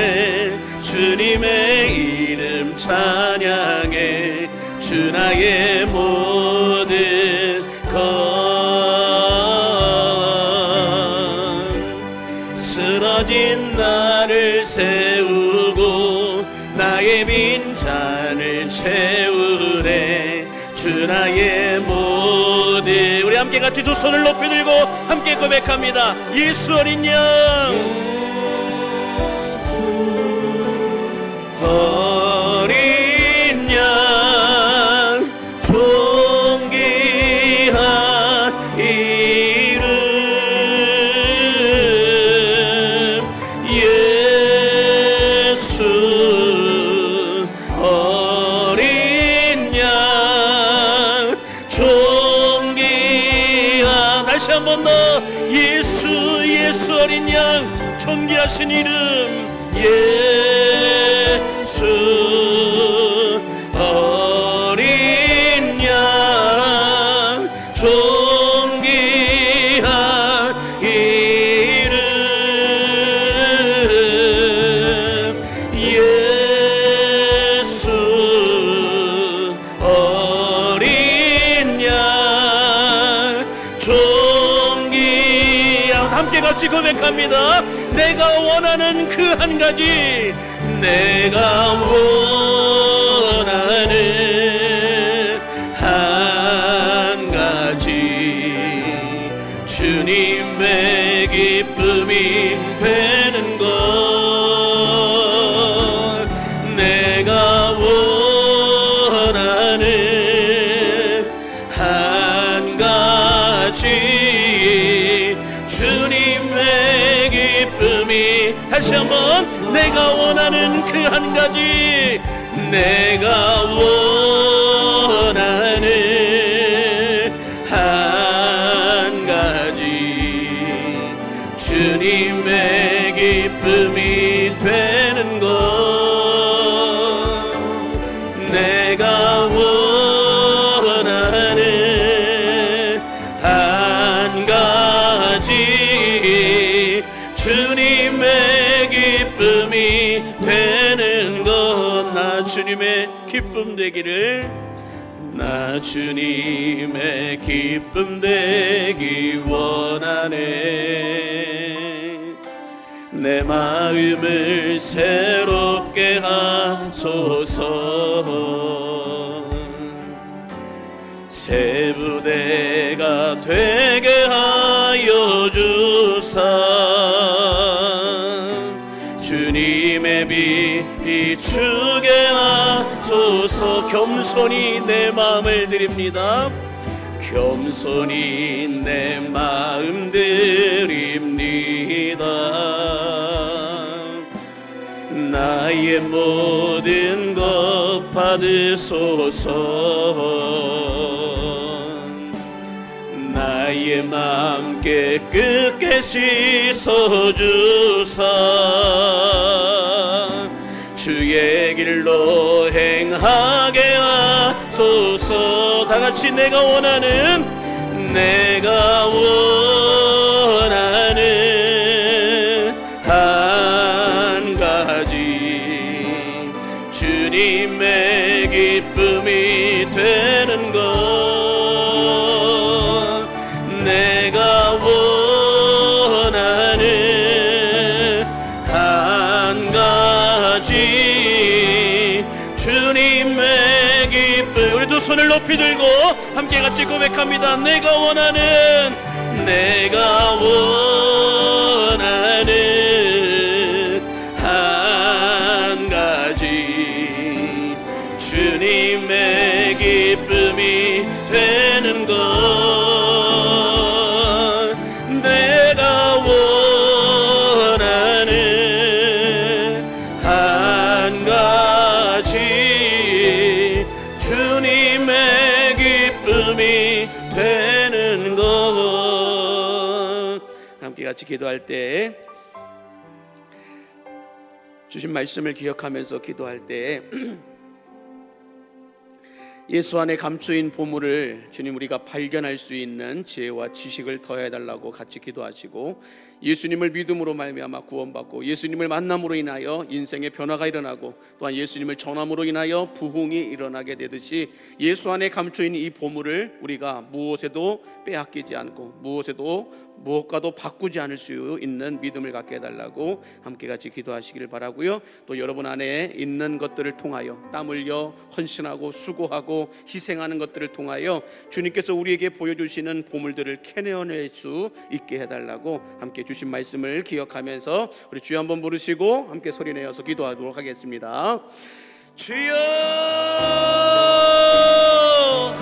주님의 이름 찬양해. 주 나의 모든 것, 쓰러진 나를 세우고 나의 빈잔을 채우네. 주 나의 모든. 우리 함께 같이 두 손을 높이 들고 함께 고백합니다. 예수 어린 양, 어린 양, 존귀한 이름, 예수 어린 양, 존귀한. 다시 한 번 더. 예수 어린 양, 존귀하신 이름, 예수 어린 양, 존귀한 이름, 예수 어린 양, 존귀한. 함께 같이 고백합니다. 내가 원하는 그 한 가지, 내가 원하는 한 가지, 주님의 원하는 그 한 가지, 내가 원하는 한 가지, 주님의 기쁨이 되는 것. 내가 원하는 한 가지, 주님의 기쁨이 되는 것. 나 주님의 기쁨 되기를, 나 주님의 기쁨 되기 원하네. 내 마음을 새롭게 하소서. 새 부대가 되게 하여 주사. 주님의 빛 비추게 하소서. 겸손히 내 마음을 드립니다. 겸손히 내 마음 드립니다. 나의 모든 것 받으소서. 나의 마음 깨끗게 씻어주사. 주의 길로 행하게 하소서. 다같이 내가 원하는, 내가 원하는 한 가지, 주님의 기쁨이 되는 것. 내가 원하는 한 가지, 주님의 기쁨. 우리 두 손을 높이 들고 함께 같이 고백합니다. 내가 원하는, 내가 원하는 한 가지, 주님의 기쁨이 되는 것. 내가 원하는 한 가지, 주님의 기쁨이 되는 것. 함께 같이 기도할 때 주신 말씀을 기억하면서 기도할 때 예수 안에 감추인 보물을 주님 우리가 발견할 수 있는 지혜와 지식을 더해달라고 같이 기도하시고, 예수님을 믿음으로 말미암아 구원받고 예수님을 만남으로 인하여 인생의 변화가 일어나고 또한 예수님을 전함으로 인하여 부흥이 일어나게 되듯이 예수 안에 감추인 이 보물을 우리가 무엇에도 빼앗기지 않고 무엇과도 바꾸지 않을 수 있는 믿음을 갖게 해달라고 함께 같이 기도하시기를 바라고요. 또 여러분 안에 있는 것들을 통하여 땀 흘려 헌신하고 수고하고 희생하는 것들을 통하여 주님께서 우리에게 보여주시는 보물들을 캐내어낼 수 있게 해달라고 함께 주신 말씀을 기억하면서 우리 주여 한번 부르시고 함께 소리내어서 기도하도록 하겠습니다. 주여,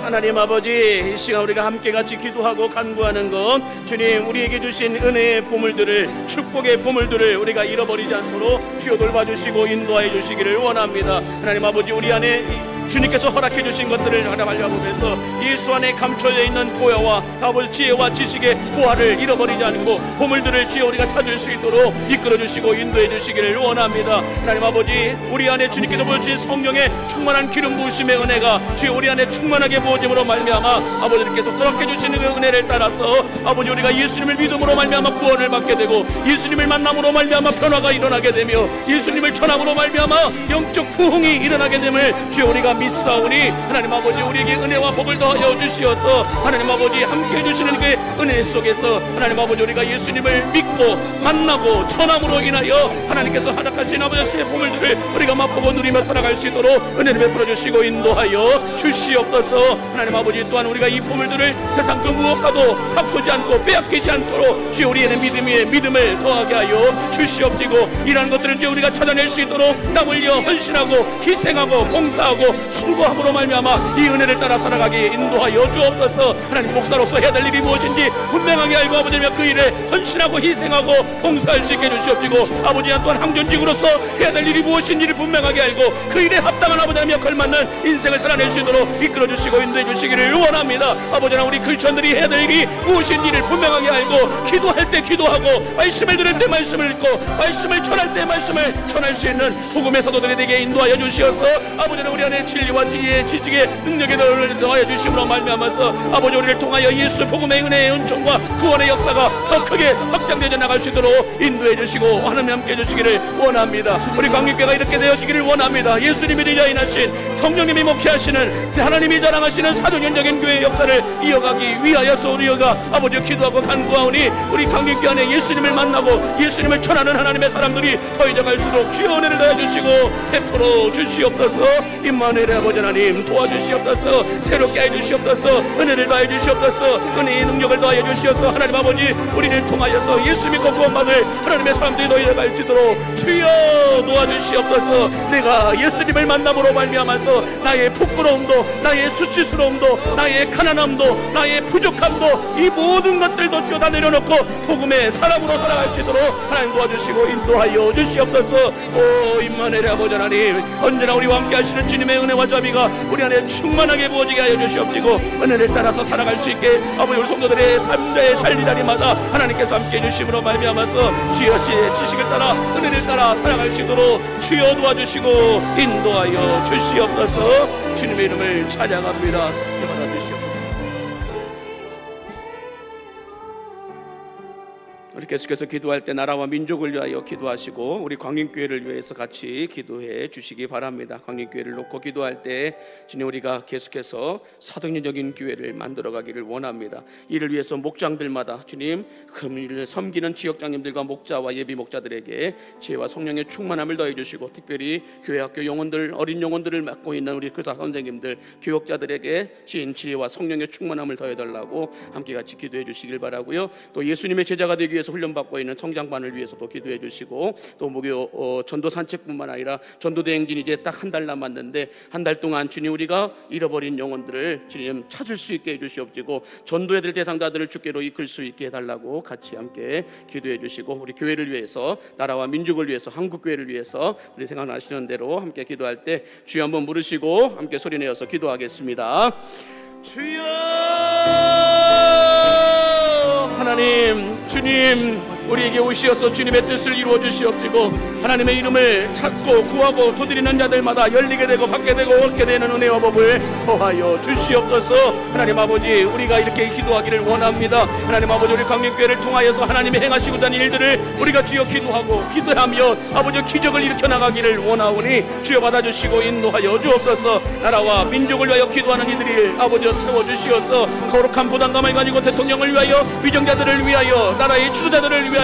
하나님 아버지, 이 시간 우리가 함께 같이 기도하고 간구하는 것, 주님 우리에게 주신 은혜의 보물들을, 축복의 보물들을 우리가 잃어버리지 않도록 주여 돌봐주시고 인도하여 주시기를 원합니다. 하나님 아버지, 우리 안에 주님께서 허락해 주신 것들을 하나 발견하면서 예수 안에 감춰져 있는 보야와 아버지 지혜와 지식의 보화를 잃어버리지 않고 보물들을 주여 우리가 찾을 수 있도록 이끌어 주시고 인도해 주시기를 원합니다. 하나님 아버지, 우리 안에 주님께서 보여주신 성령의 충만한 기름 부으심의 은혜가 주여 우리 안에 충만하게 부어짐으로 말미암아 아버지께서 허락해 주시는 그 은혜를 따라서 아버지 우리가 예수님을 믿음으로 말미암아 구원을 받게 되고 예수님을 만남으로 말미암아 변화가 일어나게 되며 예수님을 전함으로 말미암아 영적 부흥이 일어나게 됨을 주여 우리가 믿사오니 하나님 아버지 우리에게 은혜와 복을 더하여 주시어서 하나님 아버지 함께해 주시는 그 은혜 속에서 하나님 아버지 우리가 예수님을 믿고 만나고 전함으로 인하여 하나님께서 허락하신 아버지의 보물들을 우리가 맛보게 보고 누리며 살아갈 수 있도록 은혜를 베풀어 주시고 인도하여 주시옵소서. 하나님 아버지, 또한 우리가 이 보물들을 세상 그 무엇과도 바꾸지 않고 빼앗기지 않도록 주여 우리에는 믿음 위에 믿음을 더하게 하여 주시옵시고, 이러한 것들을 주여 우리가 찾아낼 수 있도록 땀 흘려 헌신하고 희생하고 봉사하고 수고함으로 말미암아 이 은혜를 따라 살아가게 인도하여 주옵소서. 하나님, 목사로서 해야 될 일이 무엇인지 분명하게 알고 아버지 그 일에 헌신하고 희생하고 봉사할 수 있게 해주시옵시고, 아버지 또한 항전직으로서 해야 될 일이 무엇인지를 분명하게 알고 그 일에 합당한 아버지 하나님 걸맞는 인생을 살아낼 수 있도록 이끌어 주시고 인도해 주시기를 원합니다. 아버지 하나님, 우리 크리스천들이 해야 될 일이 무엇인지를 분명하게 알고 기도할 때 기도하고 말씀을 들을 때 말씀을 읽고 말씀을 전할 때 말씀을 전할 수 있는 복음의 사도들이 되게 인도하여 주시어서 아버지 하나님, 우리 안에 진리와 지혜의 지식의 능력의 널을 더하여 주심으로 말미암아서 아버지 우리를 통하여 예수 복음의 은혜의 은총과 구원의 역사가 더 크게 확장되어 나갈 수 있도록 인도해 주시고 하나님 함께 해주시기를 원합니다. 우리 광림교회가 이렇게 되어지기를 원합니다. 예수님이 디자인하신 성령님이 목회하시는 하나님이 자랑하시는 사도연적인 교회의 역사를 이어가기 위하여서 우리가 아버지 기도하고 간구하오니 우리 광림교회 안에 예수님을 만나고 예수님을 전하는 하나님의 사람들이 더해져 갈수록 주여 은혜를 더해주시고 베풀어 주시옵소서. 임마누엘의 아버지 하나님 도와주시옵소서. 새롭게 해주시옵소서. 은혜를 더해 주시옵소서. 은혜의 능력을 더하여 주시옵소서. 하나님 아버지, 우리를 통하여서 예수 믿고 구원받을 하나님의 사람들이 너희를 갈 수 있도록 주여 도와주시옵소서. 내가 예수님을 만남으로 말미암아서 나의 부끄러움도 나의 수치스러움도 나의 가난함도 나의 부족함도 이 모든 것들도 주여 다 내려놓고 복음의 사람으로 살아갈 수 있도록 하나님 도와주시고 인도하여 주시옵소서. 오 임마누엘의 아버지 하나님, 언제나 우리와 함께 하시는 주님의 은혜와 자비가 우리 안에 충만하게 부어지게 하여 주시옵시고 은혜를 따라서 살아갈 수 있게 아버지 우리 성도들의 삶의 자리마다 하나님께서 함께 해주심으로 말미암아서 주여 지식을 따라 은혜를 따라 살아갈 수 있도록 주여 도와주시고 인도하여 주시옵소서. 주님의 이름을 찬양합니다. 받아 주시옵소서. 우리 계속해서 기도할 때 나라와 민족을 위하여 기도하시고 우리 광림교회를 위해서 같이 기도해 주시기 바랍니다. 광림교회를 놓고 기도할 때 주님, 우리가 계속해서 사도연적인 교회를 만들어가기를 원합니다. 이를 위해서 목장들마다 주님 금일을 섬기는 지역장님들과 목자와 예비 목자들에게 지혜와 성령의 충만함을 더해 주시고, 특별히 교회학교 영혼들, 어린 영혼들을 맡고 있는 우리 교사 선생님들, 교역자들에게 지혜와 성령의 충만함을 더해 달라고 함께 같이 기도해 주시길 바라고요. 또 예수님의 제자가 되기 위해서 훈련받고 있는 성장반을 위해서도 기도해 주시고, 또 무교 전도 산책뿐만 아니라 전도 대행진 이제 딱 한 달 남았는데 한 달 동안 주님 우리가 잃어버린 영혼들을 주님 찾을 수 있게 해주시옵시고 전도해야 될 대상자들을 주께로 이끌 수 있게 해달라고 같이 함께 기도해 주시고, 우리 교회를 위해서 나라와 민족을 위해서 한국교회를 위해서 우리 생각나시는 대로 함께 기도할 때 주여 한번 부르시고 함께 소리내어서 기도하겠습니다. 주여 하나님, 주님 우리에게 오시어서 주님의 뜻을 이루어 주시옵시고 하나님의 이름을 찾고 구하고 두드리는 자들마다 열리게 되고 받게 되고 얻게 되는 은혜와 법을 더하여 주시옵소서. 하나님 아버지, 우리가 이렇게 기도하기를 원합니다. 하나님 아버지, 우리 광림교회를 통하여서 하나님이 행하시고자 하는 일들을 우리가 주여 기도하고 기도하며 아버지 기적을 일으켜 나가기를 원하오니 주여 받아주시고 인도하여 주옵소서. 나라와 민족을 위하여 기도하는 이들이 아버지 세워주시어서 거룩한 부담감을 가지고 대통령을 위하여, 위정자들을 위하여, 나라의 지도자들을 위하여,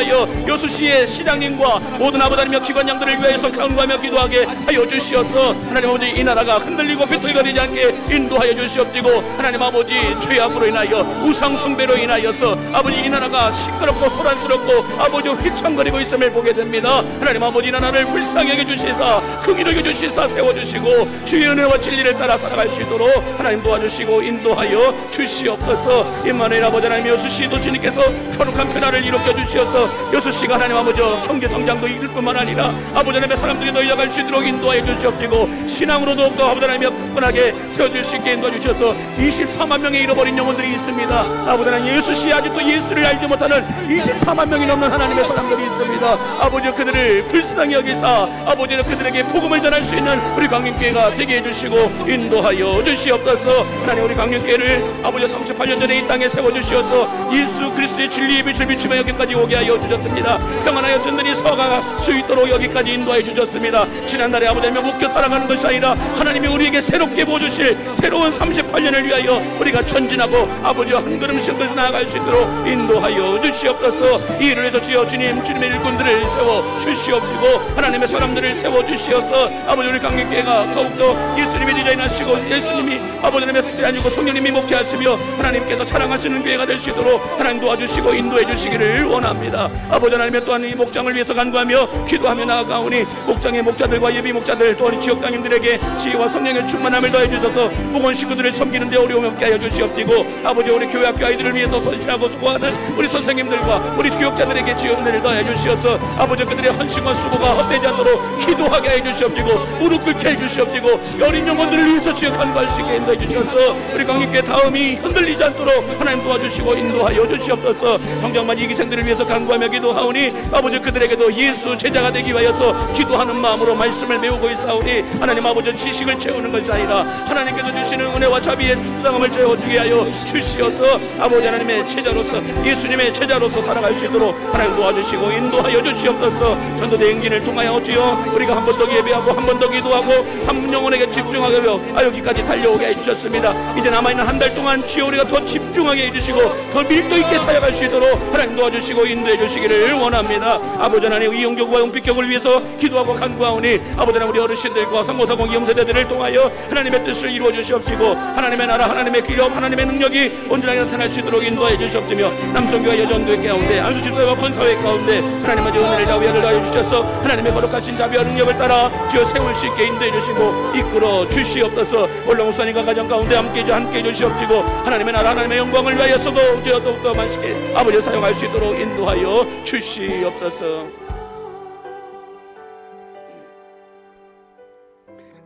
여수시의 시장님과 모든 아버지며 기관장들을 위하여서 간구하며 기도하게 하여 주시어서 하나님 아버지, 이 나라가 흔들리고 비토기가 되지 않게 인도하여 주시옵시고 하나님 아버지, 죄악으로 인하여 우상 숭배로 인하여서 아버지 이 나라가 시끄럽고 소란스럽고 아버지 휘청거리고 있음을 보게 됩니다. 하나님 아버지, 이 나라를 불쌍히 여겨주시사 긍휼히 여겨주시사 세워주시고 주의 은혜와 진리를 따라 살아갈 수 있도록 하나님 도와주시고 인도하여 주시옵소서. 임마누엘 아버지 하나님, 여수시도 주님께서 거룩한 변화를 일으켜 주시어서 여수시가 하나님 아버지 경제 성장도 이룰 뿐만 아니라 아버지 하나님의 사람들이 너희가 갈 수 있도록 인도하여 주시옵시고 신앙으로 더욱더 아버지 하나님 굳건하게 세워줄 수 있게 인도해 주셔서 24만 명의 잃어버린 영혼들이 있습니다. 아버지 하나님, 여수시에 아직도 예수를 알지 못하는 24만 명이 넘는 하나님의 사람들이 있습니다. 아버지, 그들을 불쌍히 여기사 아버지 그들에게 복음을 전할 수 있는 우리 광림교회가 되게 해주시고 인도하여 주시옵소서. 하나님, 우리 광림교회를 아버지 38년 전에 이 땅에 세워주시어서 예수 그리스도의 진리의 빛을 비추며 여기까지 오게 하여 인도하여 주셨습니다. 평안하여 든든히 서가 수 있도록 여기까지 인도하여 주셨습니다. 지난날에 아버지 하나님 목표 살아가는 것이 아니라 하나님이 우리에게 새롭게 보여주실 새로운 38년을 위하여 우리가 전진하고 아버지와 한 걸음씩 나아갈 수 있도록 인도하여 주시옵소서. 이 일을 위해서 주여 주님 주님의 일꾼들을 세워 주시옵시고 하나님의 사람들을 세워 주시어서 아버지 우리 강력교회가 더욱더 예수님이 디자인하시고 예수님이 아버지 하나님의 스틸 아니고 성령님이 목회하시며 하나님께서 사랑하시는 교회가 될 수 있도록 하나님 도와주시고 인도해 주시기를 원합니다. 아버지 하나님의 또한 이 목장을 위해서 간구하며 기도하며 나아가오니 목장의 목자들과 예비 목자들 또한 지역장님들에게 지혜와 성령의 충만함을 더해 주셔서 목원 식구들을 섬기는 데 어려움이 없게 하여 주시옵시고 아버지 우리 교회 학교 아이들을 위해서 헌신하고 수고하는 우리 선생님들과 우리 교육자들에게 지혜를 더해 주시어서 아버지 그들의 헌신과 수고가 헛되지 않도록 기도하게 해 주시옵시고 무릎 꿇게 해 주시옵시고 어린 영혼들을 위해서 지혜 간구할 수 있게 인도해 주셔서 우리 강력교회 다음이 흔들리지 않도록 하나님 도와주시고 인도하여 주시옵소서. 성장만 이기생들을 위해서 간구하며 기도하오니 아버지 그들에게도 예수 제자가 되기 위하여서 기도하는 마음으로 말씀을 배우고 있사오니 하나님 아버지 지식을 채우는 것이 아니라 하나님께서 주시는 은혜와 자비의 충당함을 채워주게 하여 주시어서 아버지 하나님의 제자로서 예수님의 제자로서 살아갈 수 있도록 하나님 도와주시고 인도하여 주시옵소서. 전도대 행진을 통하여 주여 우리가 한 번 더 예배하고 한 번 더 기도하고 한 영혼에게 집중하며 여기까지 달려오게 해주셨습니다. 이제 남아있는 한 달 동안 주여 우리가 더 집중하게 해주시고 더 밀도 있게 사역할 수 있도록 하나님 도와주시고 인도해 주시기를 원합니다. 아버지 하나님 이용교구와 용빛격을 위해서 기도하고 간구하오니 아버지 하나님 우리 어르신들과 상고사공 이영세대들을 통하여 하나님의 뜻을 이루어 주시옵시고 하나님의 나라 하나님의 기업 하나님의 능력이 온전하게 나타날 수 있도록 인도해 주시옵시며 남성교회 여전도회 가운데 안수집사와 권사회 가운데 하나님의 은혜를 다 위하여 더하여 주셔서 하나님의 거룩하신 자비와 능력을 따라 주여 세울 수 있게 인도해 주시고 이끌어 주시옵소서. 올라 목사님과 가정 가운데 함께 해 주시옵시고 하나님의 나라 하나님의 영광을 위하여서도 주여 더욱더 많게 아버지 사용할 수 있도록 인도하여 주시옵소서.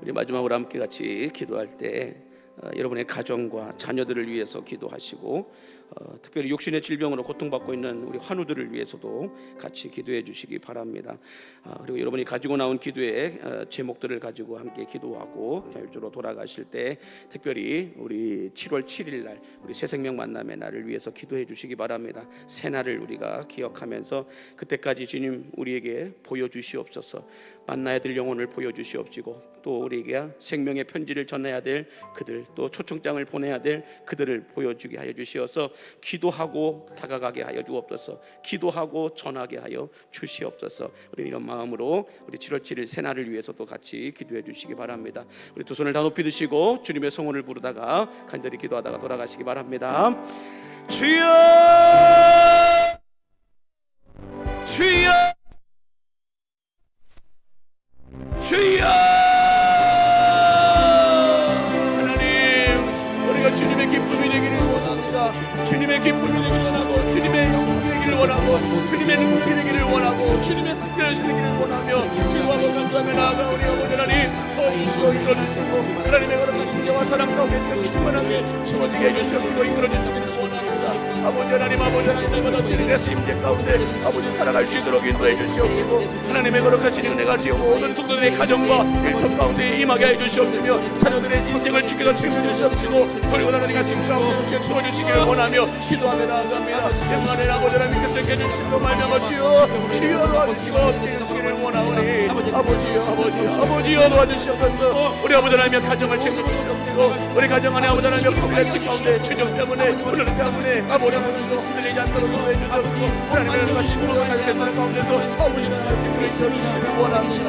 우리 마지막으로 함께 같이 기도할 때 여러분의 가정과 자녀들을 위해서 기도하시고 특별히 육신의 질병으로 고통받고 있는 우리 환우들을 위해서도 같이 기도해 주시기 바랍니다. 그리고 여러분이 가지고 나온 기도의 제목들을 가지고 함께 기도하고 자율주로 돌아가실 때 특별히 우리 7월 7일 날 우리 새생명 만남의 날을 위해서 기도해 주시기 바랍니다. 새날을 우리가 기억하면서 그때까지 주님 우리에게 보여주시옵소서. 만나야 될 영혼을 보여주시옵시고 또 우리에게 생명의 편지를 전해야 될 그들 또 초청장을 보내야 될 그들을 보여주게 하여 주시어서 기도하고 다가가게 하여 주옵소서. 기도하고 전하게 하여 주시옵소서. 우리 이런 마음으로 우리 7월 7일 새날을 위해서도 같이 기도해 주시기 바랍니다. 우리 두 손을 다 높이 드시고 주님의 성원을 부르다가 간절히 기도하다가 돌아가시기 바랍니다. 주여 주여 주여 하나님 우리가 주님의 기쁨이 되기를 원합니다. 주님의 기쁨이 되기를 원하고 주님의 영광이 되기를 원하고 주님의 능력이 되기를 원하고 주님의 승리하시 되기를 원하며 기도하고 감사하며 나아가 우리 아버지 하나님 도우시고 이끌어주시고 하나님의 거룩한 존재와 사랑 가운데 충만하게 주어지게 해주시고 이끌어주시기를 원합니다. 아버지 하나님 날마다 주님의 심계 가운데 아버지 살아갈 수 있도록 인도해 주시옵시고 하나님의 거룩하신 은혜가 지어 모든 성도들의 가정과 일터 가운데 임하게 해 주시옵시며 자녀들의 인생을 지켜서 책임져 주시옵시고 그리고 하나님과 심사하고 채워주시기를 원하며 기도하며 나아갑니다. 영원의 아버지 하나님 께서 해주시고 말미암아 주여 도와주시고 해주시기를 원하오니 아버지여 도와주시옵소서. 우리 아버지 하나님의 가정을 챙겨주시옵시고 우리 가정 안에 아버지 하나님의 코비라시 가운데 죄정 때문에 오늘 때문에 아버지 하나님도 흔들리지 않도록 도와주시옵시고 하나님의 은혜가 심으로 가게 되는 가운데서 아버지 하나님을 인도해주시기를 원합니다.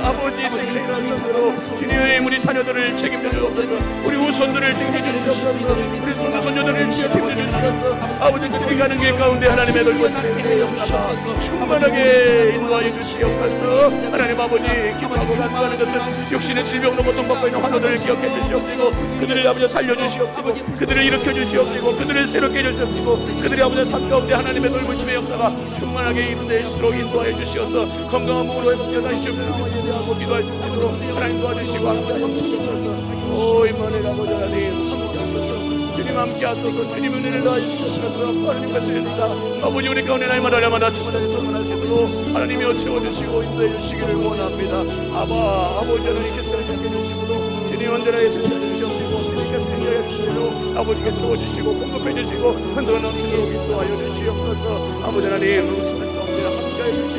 아버지 생명이라서 주님 우리 자녀들을 책임져 주옵소서. 우리 후손들을 책임져 주시옵소서. 우리 손녀들을 책임져 주시옵소서. 아버지 그들이 가는 길 가운데 하나님의 돌보심을 역사가 충만하게 인도하여 주시옵소서. 하나님 아버지 기도하고 간구하는 것은 육신의 질병으로 고통받고 있는 환우들을 기억해 주시옵시고 그들을 아버지 살려주시옵시고 그들을 일으켜 주시옵시고 그들을 새롭게 해주시옵시고 그들의 아버지 삶 가운데 하나님의 돌보심의 역사가 충만하게 이루어지도록 인도하여 주시옵소서. 건강한 몸으로 회복되어 다시 예배하고 기도할 수 있도록 하나님 도와주시고 함께하여 주시옵소서. 오 임마누엘 아버지 하나님 함께하소서. 주님 함께하소서. 주님 은혜를 다해 주셔서 하나님 가시옵니다. 아버지 우리 가운데 날마다 충만하시도록 하나님이 채워주시고 인도해 주시기를 원합니다. 아버지 하나님께서 함께해 주시고 주님 언제나 예수님 주시옵시고 주님께서 주시고 아버지께 채워주시고 공급해 주시고 흔들어 넘치도록 인도하여 주시옵소서. 아버지 하나님, 함께해 주시